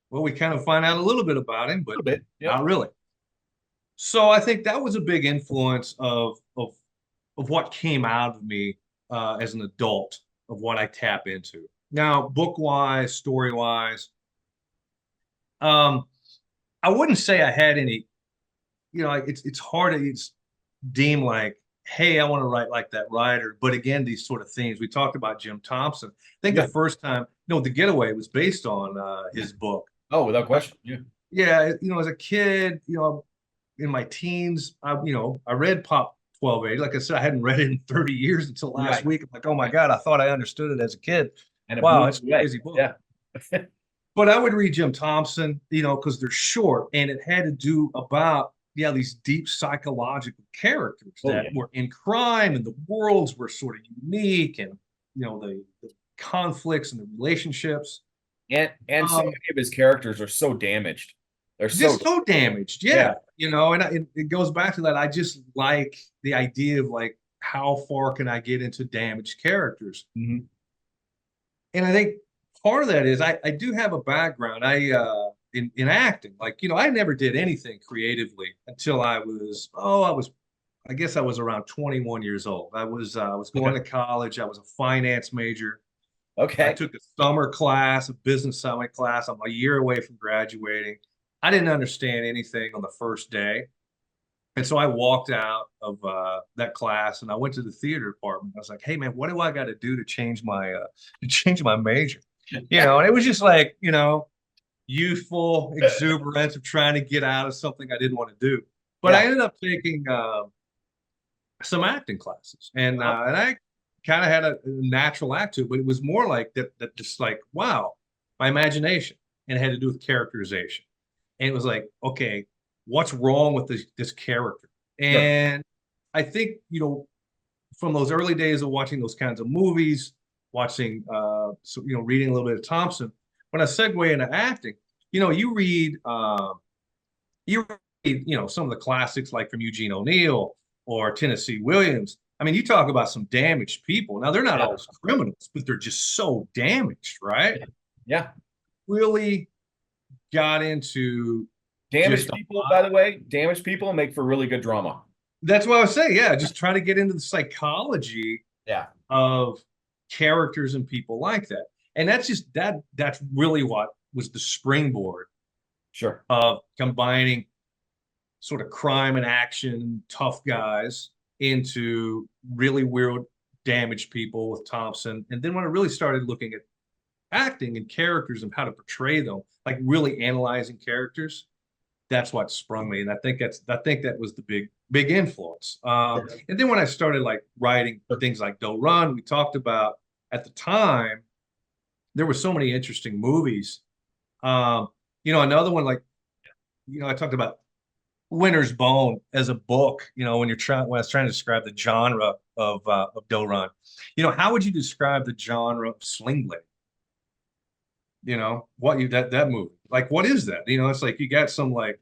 Well, we kind of find out a little bit about him, A but little bit. Yep. not really. So I think that was a big influence of what came out of me as an adult, of what I tap into. Now, book wise, story wise, um, I wouldn't say I had any. it's hard to deem like, hey, I want to write like that writer. But again, these sort of things we talked about Jim Thompson. I think the Yeah. first time, no, The Getaway was based on his book. Oh, without question. Yeah. Yeah, as a kid, in my teens, I read Pop 1280. Like I said, I hadn't read it in 30 years until last Right. week. I'm like, oh my God, I thought I understood it as a kid. And it blew Wow, me it's a away. crazy book. Yeah. But I would read Jim Thompson, because they're short and it had to do about, yeah, these deep psychological characters Oh that yeah. were in crime and the worlds were sort of unique and, the conflicts and the relationships. And so Um, many of his characters are so damaged. They're so just so damaged. yeah. Yeah. And it goes back to that. I just like the idea of like, how far can I get into damaged characters? Mhm. And I think part of that is I do have a background in acting. Like, I never did anything creatively until I guess I was around 21 years old. I was going Okay. to college. I was a finance major. I Okay. took a summer class, a business summer class. I'm a year away from graduating. I didn't understand anything on the first day. And so I walked out of that class and I went to the theater department. I was like, "Hey man, what do I got to do to change my major?" And it was just like, youthful exuberance of trying to get out of something I didn't want to do. But I Yeah. ended up taking some acting classes, and Uh-huh. I kind of had a natural act to it, but it was more like that just like, wow, my imagination, and it had to do with characterization. And it was like, okay, what's wrong with this character? Sure. And I think, from those early days of watching those kinds of movies, watching reading a little bit of Thompson, when I segue into acting, you read some of the classics like from Eugene O'Neill or Tennessee Williams. I mean, you talk about some damaged people. Now they're not Yeah. always criminals, but they're just so damaged, right? Yeah. Yeah. Really got into just Damaged a people, lot. by the way, damaged people make for really good drama. That's what I was saying. Yeah, just try to get into the psychology Yeah. of characters and people like that. And that's really what was the springboard Sure. of combining sort of crime and action, tough guys into really weird, damaged people with Thompson. And then when I really started looking at acting and characters and how to portray them, like really analyzing characters, that's what sprung me. And I think that was the big influence. And then when I started like writing things like Doe Run, we talked about at the time, there were so many interesting movies. Um, another one like, I talked about Winter's Bone as a book, when I was trying to describe the genre of Doe Run. How would you describe the genre of Sling Blade? What you that movie? Like, what is that? It's like you got some like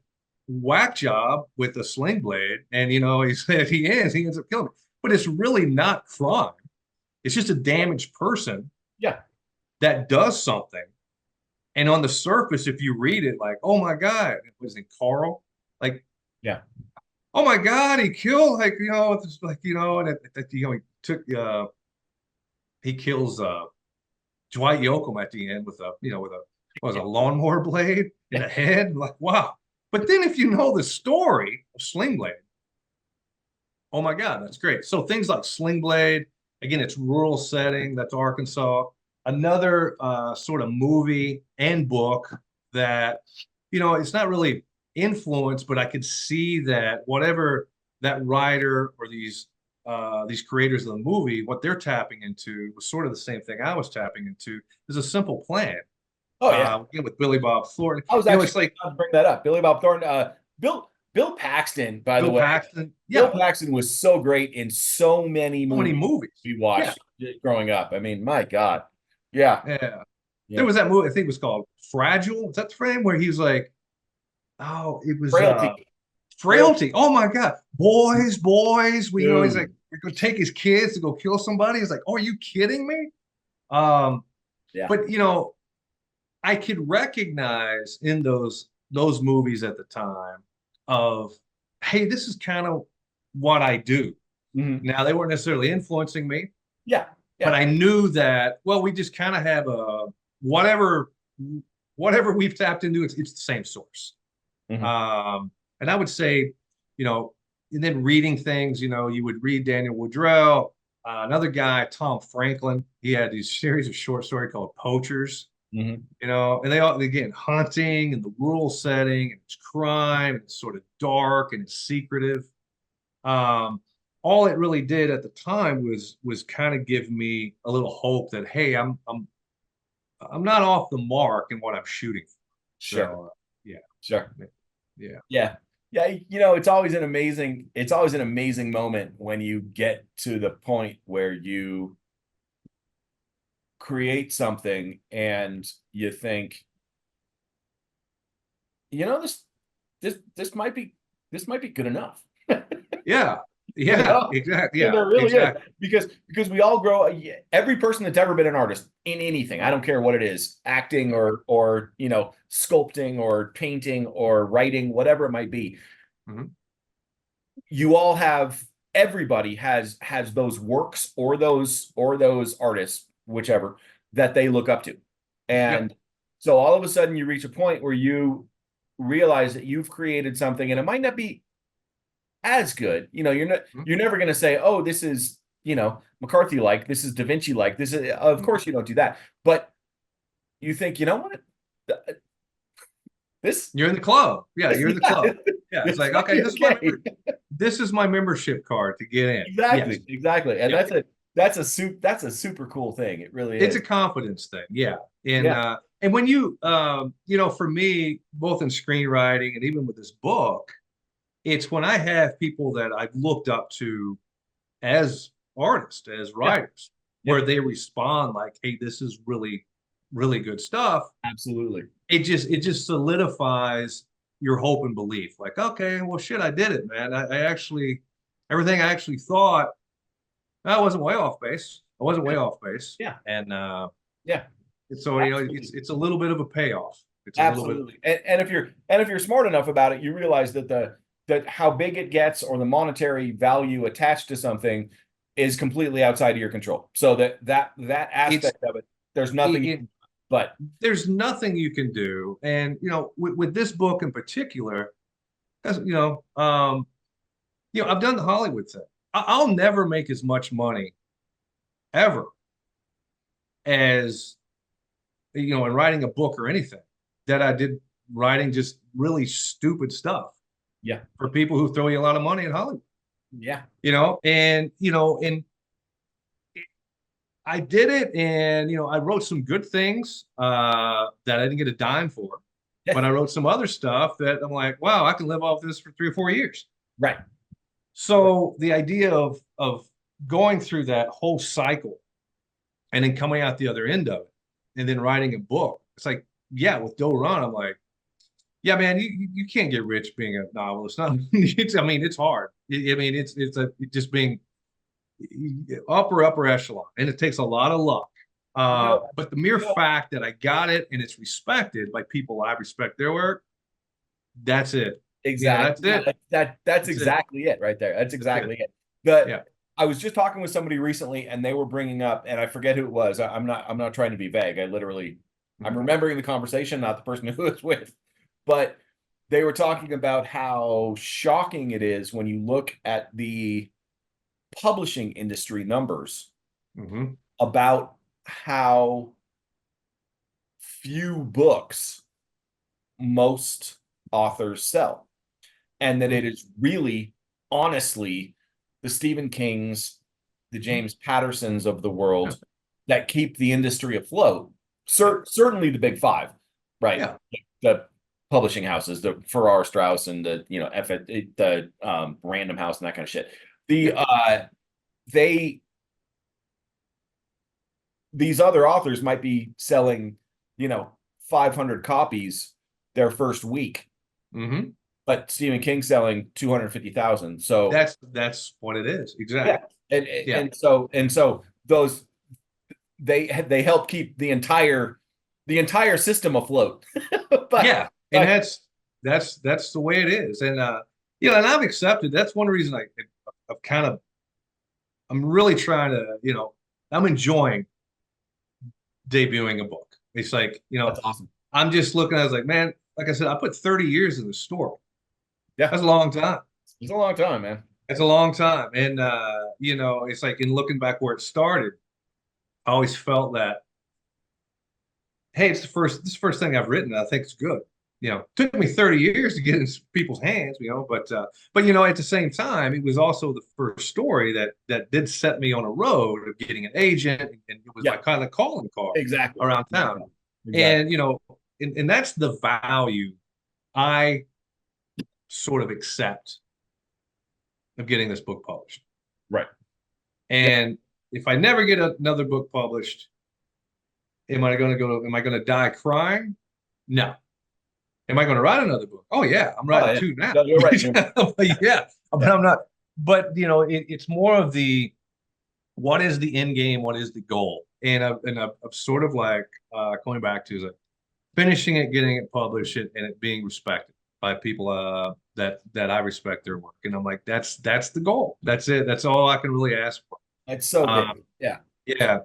whack job with a sling blade, and he ends up killing him. But it's really not crime. It's just a damaged person Yeah. that does something. And on the surface, if you read it, like, oh my God, was it Carl? Like, Yeah. oh my God, he killed, like, it's like, and he kills Dwight Yoakam at the end with a what was it, a lawnmower blade in the head. Like, wow. But then if you know the story of Sling Blade, oh my God, that's great. So things like Sling Blade, again, it's rural setting, that's Arkansas. Another sort of movie and book that, it's not really influenced, but I could see that whatever that writer or these creators of the movie, what they're tapping into was sort of the same thing I was tapping into. Is a simple plan. Oh yeah. With Billy Bob Thornton. I was actually It's like about to bring that up. Billy Bob Thornton. Bill Paxton, by the Bill way. Paxton. Bill Yeah, Paxton was so great in so many so many movies movies. we Yeah, watched growing up. I mean, my God. Yeah. yeah. There Yeah. was that movie, I think it was called Fragile. Is that the frame where he was like, oh, it was Frailty. Frailty. Frailty. Oh my God. Boys, boys. He's like, Dude. we're gonna take his kids to go kill somebody. He's like, oh, are you kidding me? Um, Yeah. but I could recognize in those movies at the time of, hey, this is kind of what I do. Mhm. Now they weren't necessarily influencing me, Yeah. but Yeah. I knew that, well, we just kind of have a whatever we've tapped into, it's the same source. Mhm. And I would say and then reading things, you would read Daniel Woodrell, another guy, Tom Franklin. He had these series of short story called Poachers, Mhm. and they all, again, hunting and the rural setting, and it's crime, and it's sort of dark and it's secretive. Um, all it really did at the time was kind of give me a little hope that, hey, I'm not off the mark in what I'm shooting for. Sure. So yeah, Sure. yeah, Yeah. Yeah, it's always an amazing moment when you get to the point where you create something and you think, this might be good enough. yeah, You yeah, know, exactly, and yeah, there really is exactly. because we all grow. Every person that's ever been an artist in anything, I don't care what it is, acting or sculpting or painting or writing, whatever it might be. Mhm. You all have everybody has those works or those artists, whichever, that they look up to, Yep. and so all of a sudden you reach a point where you realize that you've created something, and it might not be as good. Mhm. You're never going to say, oh, this is, McCarthy like, this is Da Vinci like, this is, of Mhm. course you don't do that. But you think, you know what? This, You're in the club. Yeah, this, you're in the club. Yeah, it's this like, might okay, be okay. this is my membership card to get in. Yes. Exactly. Exactly. And Yeah. that's a super cool thing. It really It's a is. confidence thing. Yeah. And Yeah. uh and when for me, both in screenwriting and even with this book, it's when I have people that I've looked up to as artists, as Yeah. writers, Yeah. where they respond like, hey, this is really, really good stuff. Absolutely. It just solidifies your hope and belief. Like, okay, well, shit, I did it, man. I actually, everything I actually thought, I wasn't way off base. I wasn't way off base. Yeah. And Yeah. so Absolutely. it's a little bit of a payoff. It's a little bit. Absolutely. And if you're smart enough about it, you realize that how big it gets or the monetary value attached to something is completely outside of your control. So that It's aspect of it, there's nothing you it, can, but there's nothing you can do. And with this book in particular, as I've done the Hollywood thing. I'll never make as much money ever as in writing a book or anything that I did writing just really stupid stuff yeah. for people who throw you a lot of money in Hollywood. Yeah. And I did it, and I wrote some good things that I didn't get a dime for, but I wrote some other stuff that I'm like, wow, I can live off this for 3 or 4 years. Right. So the idea of going through that whole cycle and then coming out the other end of it and then writing a book, it's like, yeah, with Doe Run, I'm like, yeah, man, you can't get rich being a novelist. I mean, it's hard. I mean, it's just being upper echelon, and it takes a lot of luck. You know, But the mere you know, fact that I got it and it's respected by people I respect their work, that's it. That's exactly. it. That's That's it. exactly it right there. That's That's it. exactly it. The Yeah. I was just talking with somebody recently, and they were bringing up, and I forget who it was. I'm not trying to be vague. I'm Mhm. remembering the conversation, not the person who was with, but they were talking about how shocking it is when you look at the publishing industry numbers Mhm. about how few books most authors sell, and that Mhm. it is really, honestly, the Stephen Kings, the James Pattersons of the Yeah. world that keep the industry afloat. Yeah. Certainly the big five, right? Yeah. The publishing houses, the Farrar Straus and the the Random House and that kind of shit. The Yeah. they these other authors might be selling, 500 copies their first week, Hmm. but Stephen King selling 250,000. So That's what it is. Exactly. yeah, and Yeah. and so and so those they help keep the entire system afloat. but Yeah. And but that's the way it is. And I've accepted that's one reason I've kind of I'm really trying to, I'm enjoying debuting a book. It's like, that's awesome. I'm just looking, I was like, man, like I said, I put 30 years in the story. Yeah, That's a long time. It's a long time, man. It's a long time. And it's like in looking back where it started, I always felt that, hey, this is the first thing I've written. I think it's good. Took me 30 years to get in people's hands, but at the same time, it was also the first story that did set me on a road of getting an agent, and it was my Yeah, kind of calling card exactly. around Yeah, town. exactly. And and that's the value I sort of accept of getting this book published. Right. Yeah. And if I never get another book published, am I going to die crying? No. Am I going to write another book? Oh yeah, I'm Oh, writing yeah. two now. No, you're right. Yeah, but Yeah. I'm not. But it's more of the what is the end game? What is the goal? And I've sort of like going back to is like finishing it, getting it published, and it being respected by people that I respect their work. And I'm like, that's the goal. That's it. That's all I can really ask for. It's so big. Um, Yeah. yeah,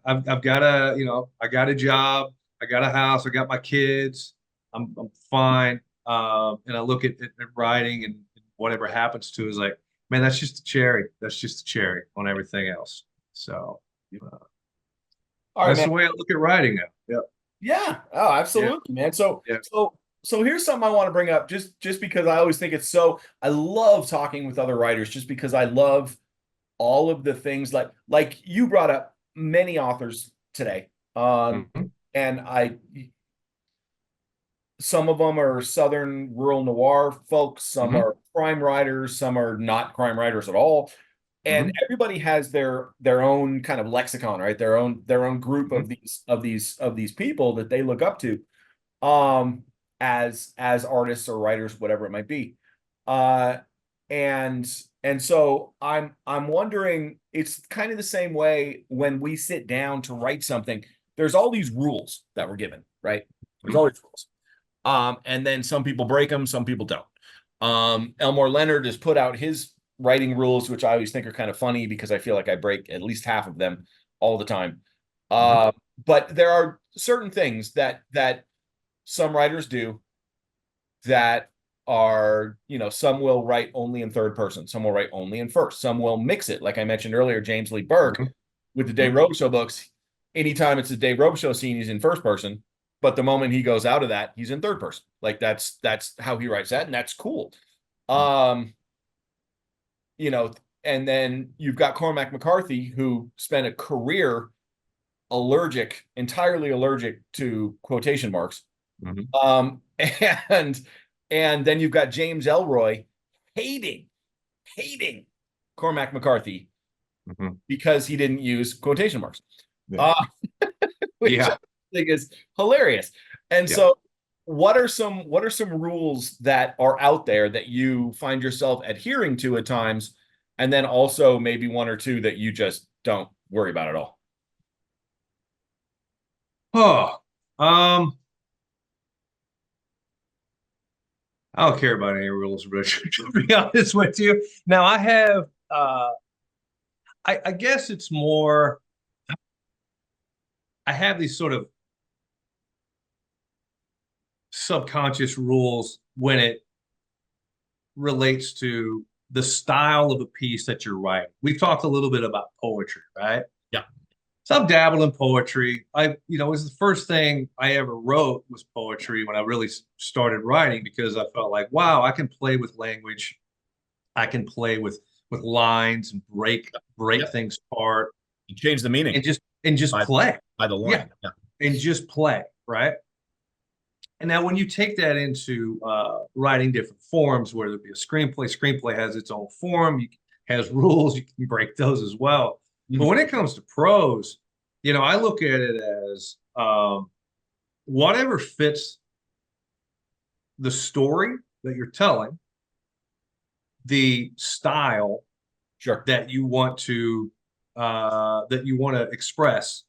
I've got I got a job, I got a house, I got my kids, I'm fine. And I look at writing and whatever happens to it is like, man, that's just a cherry. That's just a cherry on everything else. So uh, All right, that's man. the way I look at writing now. Yep. Yeah. Oh, Yeah. absolutely, man. So, Yeah. so here's something I want to bring up just because I always think it's so I love talking with other writers just because I love all of the things like you brought up many authors today. Mhm. And some of them are Southern rural noir folks, some Mhm. are crime writers, some are not crime writers at all. And Mhm. everybody has their own kind of lexicon, right? Their own group Mhm. of these people that they look up to um as artists or writers, whatever it might be. Uh and and so I'm wondering, it's kind of the same way when we sit down to write something. There's all these rules that we're given, right? There's Mhm. all these rules. And then some people break them, some people don't. Elmore Leonard has put out his writing rules, which I always think are kind of funny because I feel like I break at least half of them all the time. Mhm. Uh, but there are certain things that some writers do that are, some will write only in third person, some will write only in first, some will mix it. Like I mentioned earlier, James Lee Burke Mhm. with the Dave Mhm. Robichaux books, anytime it's a Dave Robichaux scene, he's in first person. But the moment he goes out of that, he's in third person. Like that's how he writes that, and that's cool. Um, you know, and then you've got Cormac McCarthy, who spent a career entirely allergic to quotation marks. Mhm. Um, and and then you've got James Elroy hating, hating Cormac McCarthy Mhm. because he didn't use quotation marks. Yeah. Uh, which I Yeah. think is hilarious. And Yeah. so what are some rules that are out there that you find yourself adhering to at times, and then also maybe one or two that you just don't worry about at all? Oh, um, I don't care about any rules, Richard, to be honest with you. Now I have I guess it's more I have these sort of subconscious rules when it relates to the style of a piece that you're writing. We've talked a little bit about poetry, right? Yeah. So I've dabbled in poetry. It was the first thing I ever wrote was poetry when I really started writing because I felt like, wow, I can play with language. I can play with lines and break Yep. things apart You change the meaning and just by play. by the Yeah, line. Yeah. and just play, right? And now when you take that into writing different forms, whether it be a screenplay has its own form, has rules, you can break those as well. But Mhm. when it comes to prose, I look at it as whatever fits the story that you're telling, the style Sure. that you want to express,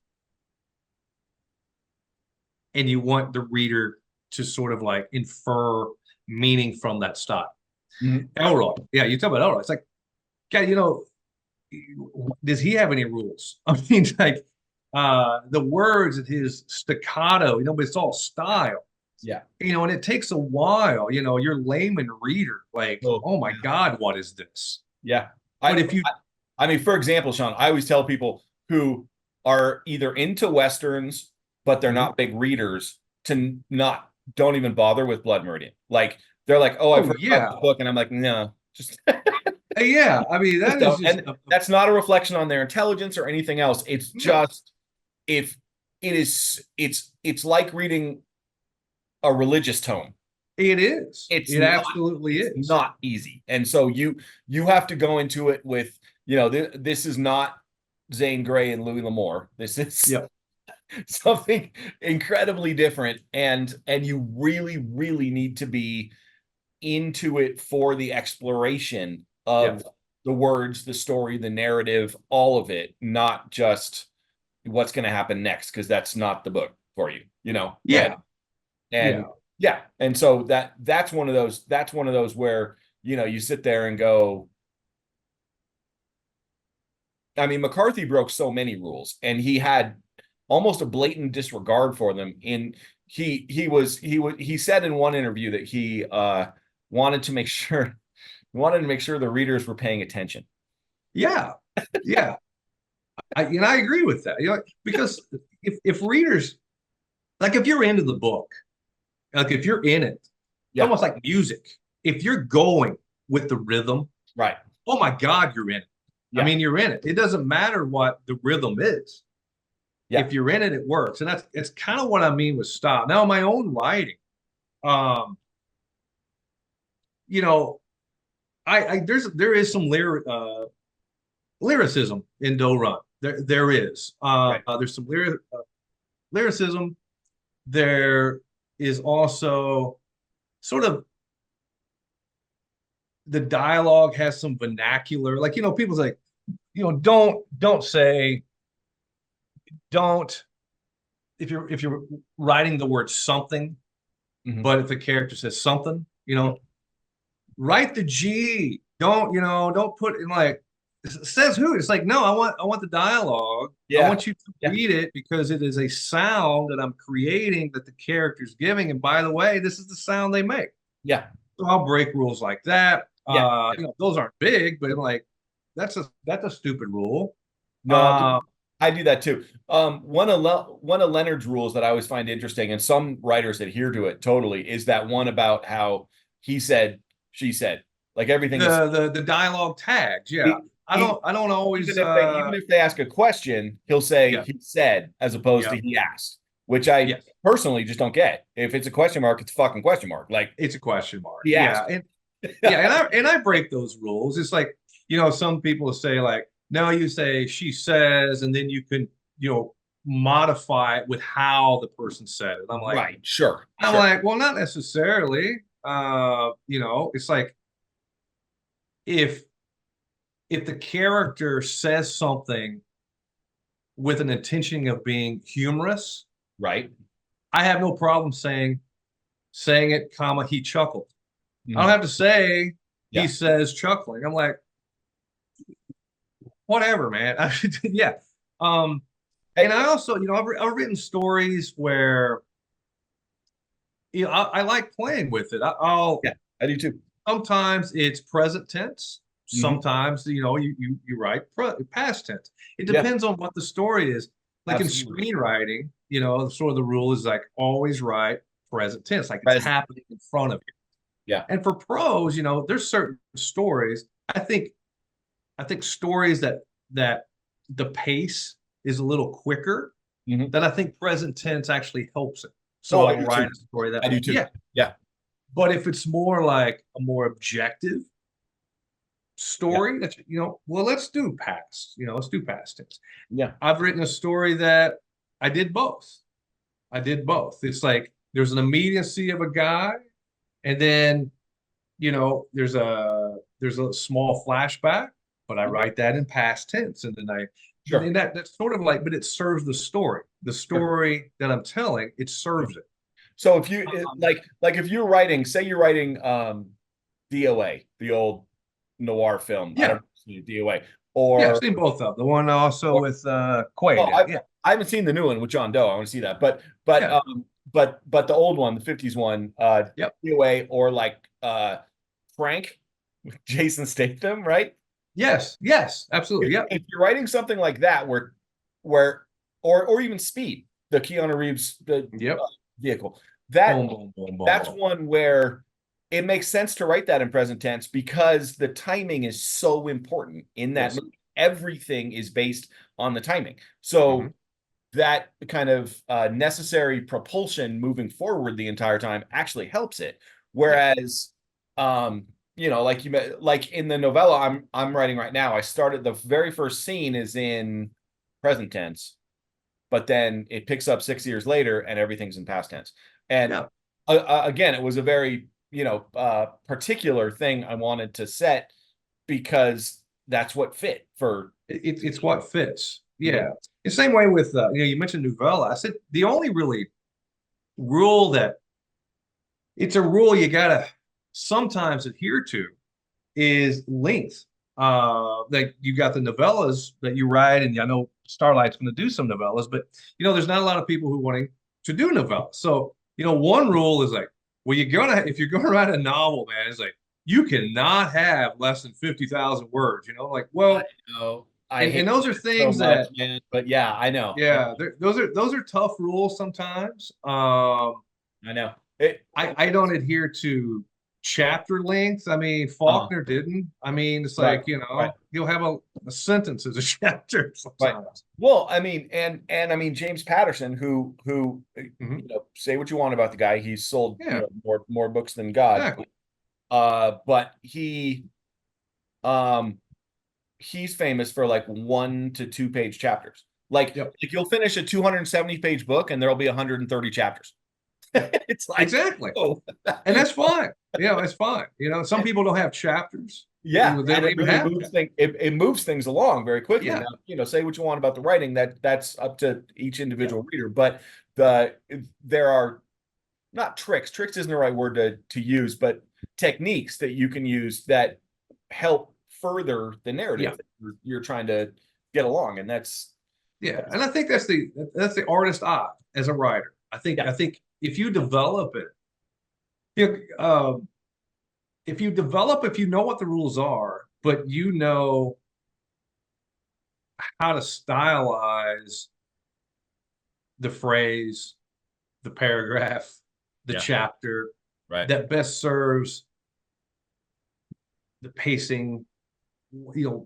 and you want the reader to sort of like infer meaning from that style. Mhm. Elroy, yeah, you talk about Elroy. It's like, God, does he have any rules? I mean, like the words and his staccato, but it's all style. Yeah. And it takes a while, you're layman reader, like, Oh, oh my yeah. God, what is this? Yeah. But I, if you, I mean, for example, Sean, I always tell people who are either into Westerns, but they're Mhm. not big readers to not, don't even bother with Blood Meridian. Like, they're like, oh, I've oh heard about yeah, the book. And I'm like, no, just, yeah, I mean, just that is don't. just, And that's not a reflection on their intelligence or anything else. It's no, just, if it is, it's like reading a religious tome. it is. It's It not absolutely it's is. not easy, and so you have to go into it with, this is not Zane Grey and Louis L'Amour. This is Yep. something incredibly different, and you really need to be into it for the exploration Yeah. of the words, the story, the narrative, all of it, not just what's going to happen next, because that's not the book for you, and Yeah. and Yeah. yeah, and so that's one of those where, you sit there and go, I mean, McCarthy broke so many rules, and he had almost a blatant disregard for them. He said in one interview that he wanted to make sure wanted to make sure the readers were paying attention. Yeah. Yeah. I agree with that. Because if readers, like if you're into the book, like if you're in it, it's Yeah, almost like music. If you're going with the rhythm, right. oh my God, you're in it. I Yeah, mean, you're in it. It doesn't matter what the rhythm is. yeah, If you're in it, it works. And it's kind of what I mean with style. Now, my own writing, um, you know, there is some lyricism in Doe Run. There is. right. There's some lyricism. There is also sort of the dialogue has some vernacular. Like, people's like, don't say, don't if you're writing the word something, Hmm. but if a character says something, write the G. Don't put in like says who. It's like, no, I want the dialogue. I Yeah, want you to yeah, read it because it is a sound that I'm creating that the character's giving. And by the way, this is the sound they make. yeah, So I'll break rules like that. yeah. Those aren't big, but like that's a stupid rule. No, Uh, I do that too. One of Leonard's rules that I always find interesting, and some writers adhere to it totally, is that one about how he said, she said, like everything is, the dialogue tags, yeah. it, I it, don't always even if they ask a question, he'll say yeah, he said as opposed yeah, to he asked, which I yes. personally just don't get. If it's a question mark, it's a fucking question mark. Like, It's a question mark. he Yeah. asked. And yeah, and I break those rules. It's like, some people say like, no, you say she says, and then you can, modify it with how the person said it. Right, sure, I'm sure. like, well, not necessarily. It's like if the character says something with an intention of being humorous, Right. I have no problem saying it, comma, he chuckled. I don't Mhm. have to say he Yeah. says chuckling. I'm like, whatever, man. Yeah. Um, and Hey, I also, I've written stories where I like playing with it. I'll yeah, I do too. sometimes it's present tense. Hmm. Sometimes you write past tense. It Yeah, depends on what the story is. Like in absolutely. screenwriting, sort of the rule is like always write present tense, like it's Present. happening in front of you. Yeah. And for prose, there's certain stories. I think stories that the pace is a little quicker, Hmm. that I think present tense actually helps it. So Oh, I I'll do write too. a story that I way. do too. Yeah. Yeah. But if it's more like a more objective Yeah. story that well, let's do past tense. Yeah. I've written a story that I did both. I did both. It's like there's an immediacy of a guy, and then there's a small flashback, but I Mhm. write that in past tense, and then Sure. that's sort of like, but it serves the Sure. story that I'm telling, it Sure. serves it. So if you Um, like if you're writing, say you're writing DOA, the old noir film. I don't yeah, know, DOA, Yeah, I've or seen both of them. The one also with oh, Quaid. Yeah, I haven't seen the new one with John Doe. I want to see that. But yeah, but the old one, the 50s one, yep, DOA, or like Frank with Jason Statham, right? yes, absolutely, yep, If you're writing something like that where or even Speed, the Keanu Reeves yep. vehicle, Boom, that boom, boom, boom, that's boom. one where it makes sense to write that in present tense because the timing is so important in that Yes. movie. Everything is based on the timing. Hmm. So that kind of necessary propulsion moving forward the entire time actually helps it. Yeah. Whereas, like like in the novella I'm writing right now, I started the very first scene is in present tense, but then it picks up 6 years later and everything's in past tense. And Yeah. again, it was a very particular thing I wanted to set because that's what fit for. It's what fits. Mhm. Yeah. The same way with you mentioned novella. I said the only really rule that it's a rule you gotta sometimes adhere to is length. Like you got the novellas that you write, and I know Starlight's going to do some novellas, but there's not a lot of people who wanting to do novellas. So, one rule is like, well, if you're gonna write a novel, man, it's like you cannot have less than 50,000 words. Like, I well, know. I and hate those are it so things much, that, man. But yeah, I know. yeah, those are tough rules sometimes. I know. It, I don't adhere to chapter length. I mean, uh, Faulkner didn't. I mean, it's right, like, right, you'll have a sentence as a chapter right. sometimes. Well, I mean, and I mean James Patterson, who Hmm. say what you want about the guy, he's sold Yeah, more books than God. exactly. But um he's famous for like 1 to 2 page chapters. Yep, Like you'll finish a 270 page book and there'll be 130 chapters. It's like, exactly. oh, And that's fine. It's fine. Some people don't have chapters. They yeah, and don't it even really have moves that. it moves things along very quickly. Yeah, Now, say what you want about the writing, that's up to each yeah, individual reader, but the there are not tricks. Tricks isn't the right word to use, but techniques that you can use that help further the yeah, narrative that you're trying to get along. And yeah. And I think that's the artist eye as a writer. yeah, I think if you develop it, you know, if you know what the rules are, but you know how to stylize the phrase, the paragraph, the yeah, chapter right. that best serves the pacing, the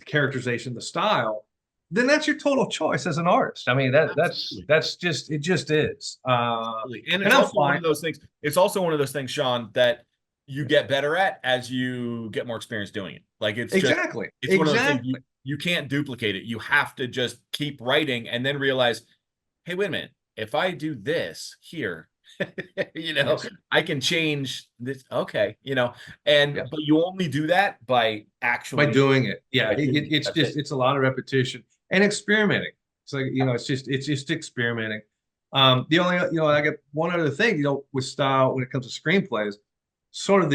characterization, the style, then that's your total choice as an artist. I mean, that's Absolutely. that's just it just is. And And it's I'm also one fine. of those things. It's also one of those things, Sean, that you get better at as you get more experience doing it. Like Exactly. it's one of those things Exactly. you can't duplicate it. You have to just keep writing and then realize, hey, wait a minute. If I do this here, Yes. I can change this. Okay, Yes. but you only do that by By actually doing it. Yeah. by doing it. It's That's just it. it's a lot of repetition and experimenting. It's like, it's just experimenting. The only, I got one other thing, with style when it comes to screenplays, sort of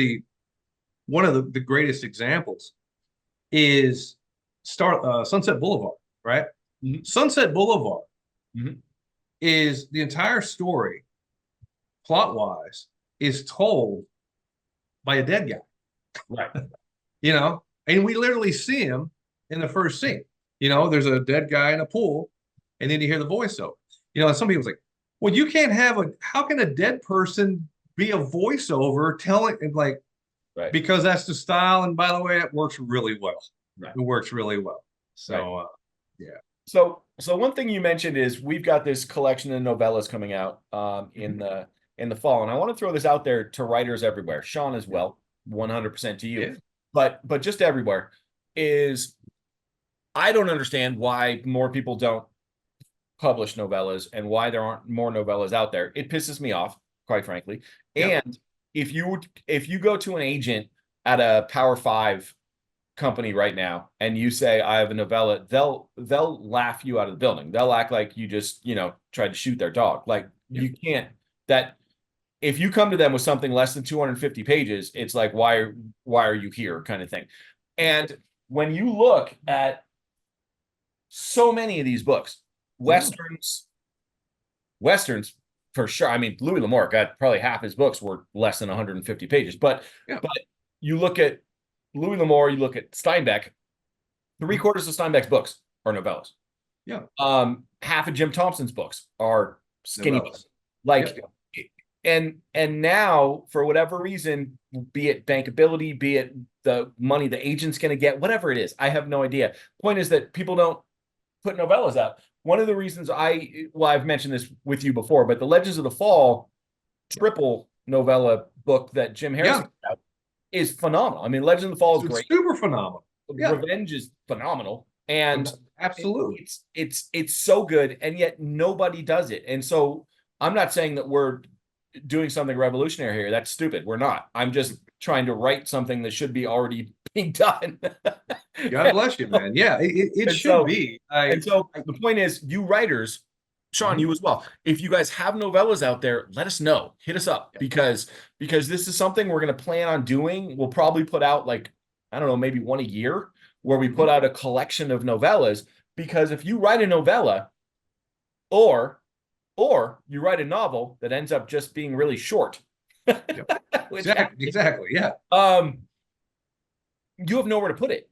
one of the greatest examples is Sunset Boulevard, right? Mhm, Sunset Boulevard mhm. is the entire story, plot wise, is told by a dead guy, Right. and we literally see him in the first scene. There's a dead guy in a pool, and then you hear the voiceover. And some people's like, well, you can't how can a dead person be a voiceover telling, and like, Right. because that's the style. And by the way, it works really well. Right. It works really well. Right. So, yeah. So one thing you mentioned is we've got this collection of novellas coming out Mhm. in the fall, and I want to throw this out there to writers everywhere, Sean as Yeah. well, 100% to you, Yeah. but just everywhere is I don't understand why more people don't publish novellas and why there aren't more novellas out there. It pisses me off, quite frankly. Yep. And if you go to an agent at a Power Five company right now and you say I have a novella, they'll laugh you out of the building. They'll act like you just, tried to shoot their dog. Like Yep. you can't that if you come to them with something less than 250 pages, it's like why are you here kind of thing. And when you look at so many of these books, westerns for sure. I mean, Louis L'Amour got probably half his books were less than 150 pages. But you look at Louis L'Amour, you look at Steinbeck, three-quarters of Steinbeck's books are novellas. Yeah. Half of Jim Thompson's books are skinny Novellas. books. And now, for whatever reason, be it bankability, be it the money the agent's going to get, whatever it is, I have no idea. Point is that people don't put novellas out. One of the reasons I've mentioned this with you before, but the Legends of the Fall triple novella book that Jim Harrison put out is phenomenal. I mean, Legends of the Fall is great. Super phenomenal. Revenge is phenomenal. And absolutely, it's so good, and yet nobody does it. And so I'm not saying that we're doing something revolutionary here. That's stupid. We're not. I'm just trying to write something that should be already being done. God bless you, man. Yeah, it should be. And so the point is, you writers, Sean, you as well, if you guys have novellas out there, let us know. Hit us up, because this is something we're going to plan on doing. We'll probably put out, like, I don't know, maybe one a year, where we put out a collection of novellas. Because if you write a novella or you write a novel that ends up just being really short, exactly, yeah. You have nowhere to put it.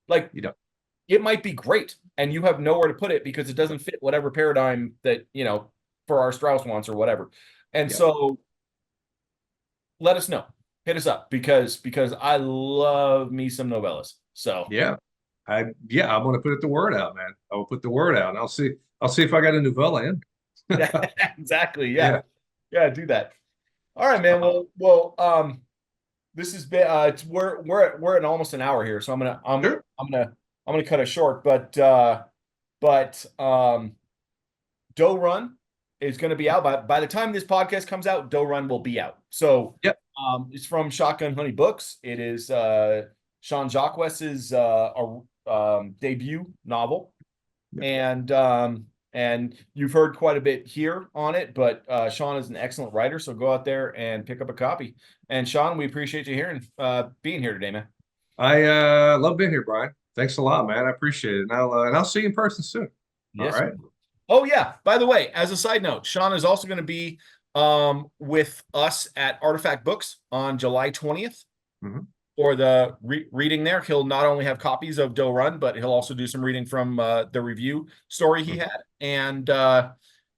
Like, you don't. It might be great, and you have nowhere to put it because it doesn't fit whatever paradigm that, for our Strauss wants or whatever. And so let us know. Hit us up, because I love me some novellas. So I'm going to put the word out, man. I will put the word out, and I'll see if I got a novella in. Exactly. Yeah. Do that. All right, man. Well, this has been we're at almost an hour here, so I'm gonna cut it short. But Doe Run is going to be out by the time this podcast comes out. Doe Run will be out. So it's from Shotgun Honey Books. It is Sean Jacques's debut novel, and you've heard quite a bit here on it, but Sean is an excellent writer, so go out there and pick up a copy. And Sean, we appreciate you being here today, man. I love being here, Brian. Thanks a lot, man. I appreciate it. And I'll see you in person soon. Yes. All right. Oh yeah. By the way, as a side note, Sean is also going to be with us at Artifact Books on July 20th. For the reading there. He'll not only have copies of Doe Run, but he'll also do some reading from the review story he had. And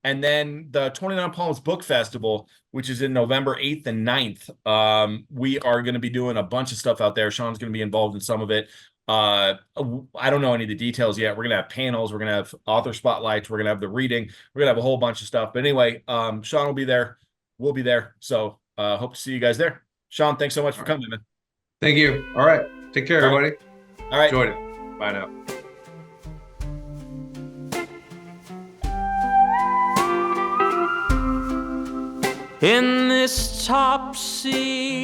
then the 29 Palms Book Festival, which is in November 8th and 9th. We are going to be doing a bunch of stuff out there. Sean's going to be involved in some of it. I don't know any of the details yet. We're going to have panels. We're going to have author spotlights. We're going to have the reading. We're going to have a whole bunch of stuff. But anyway, Sean will be there. We'll be there. So hope to see you guys there. Sean, thanks so much for coming, man. Thank you. All right. Take care, everybody. All right. Enjoyed it. Bye now. In this topsy-turvy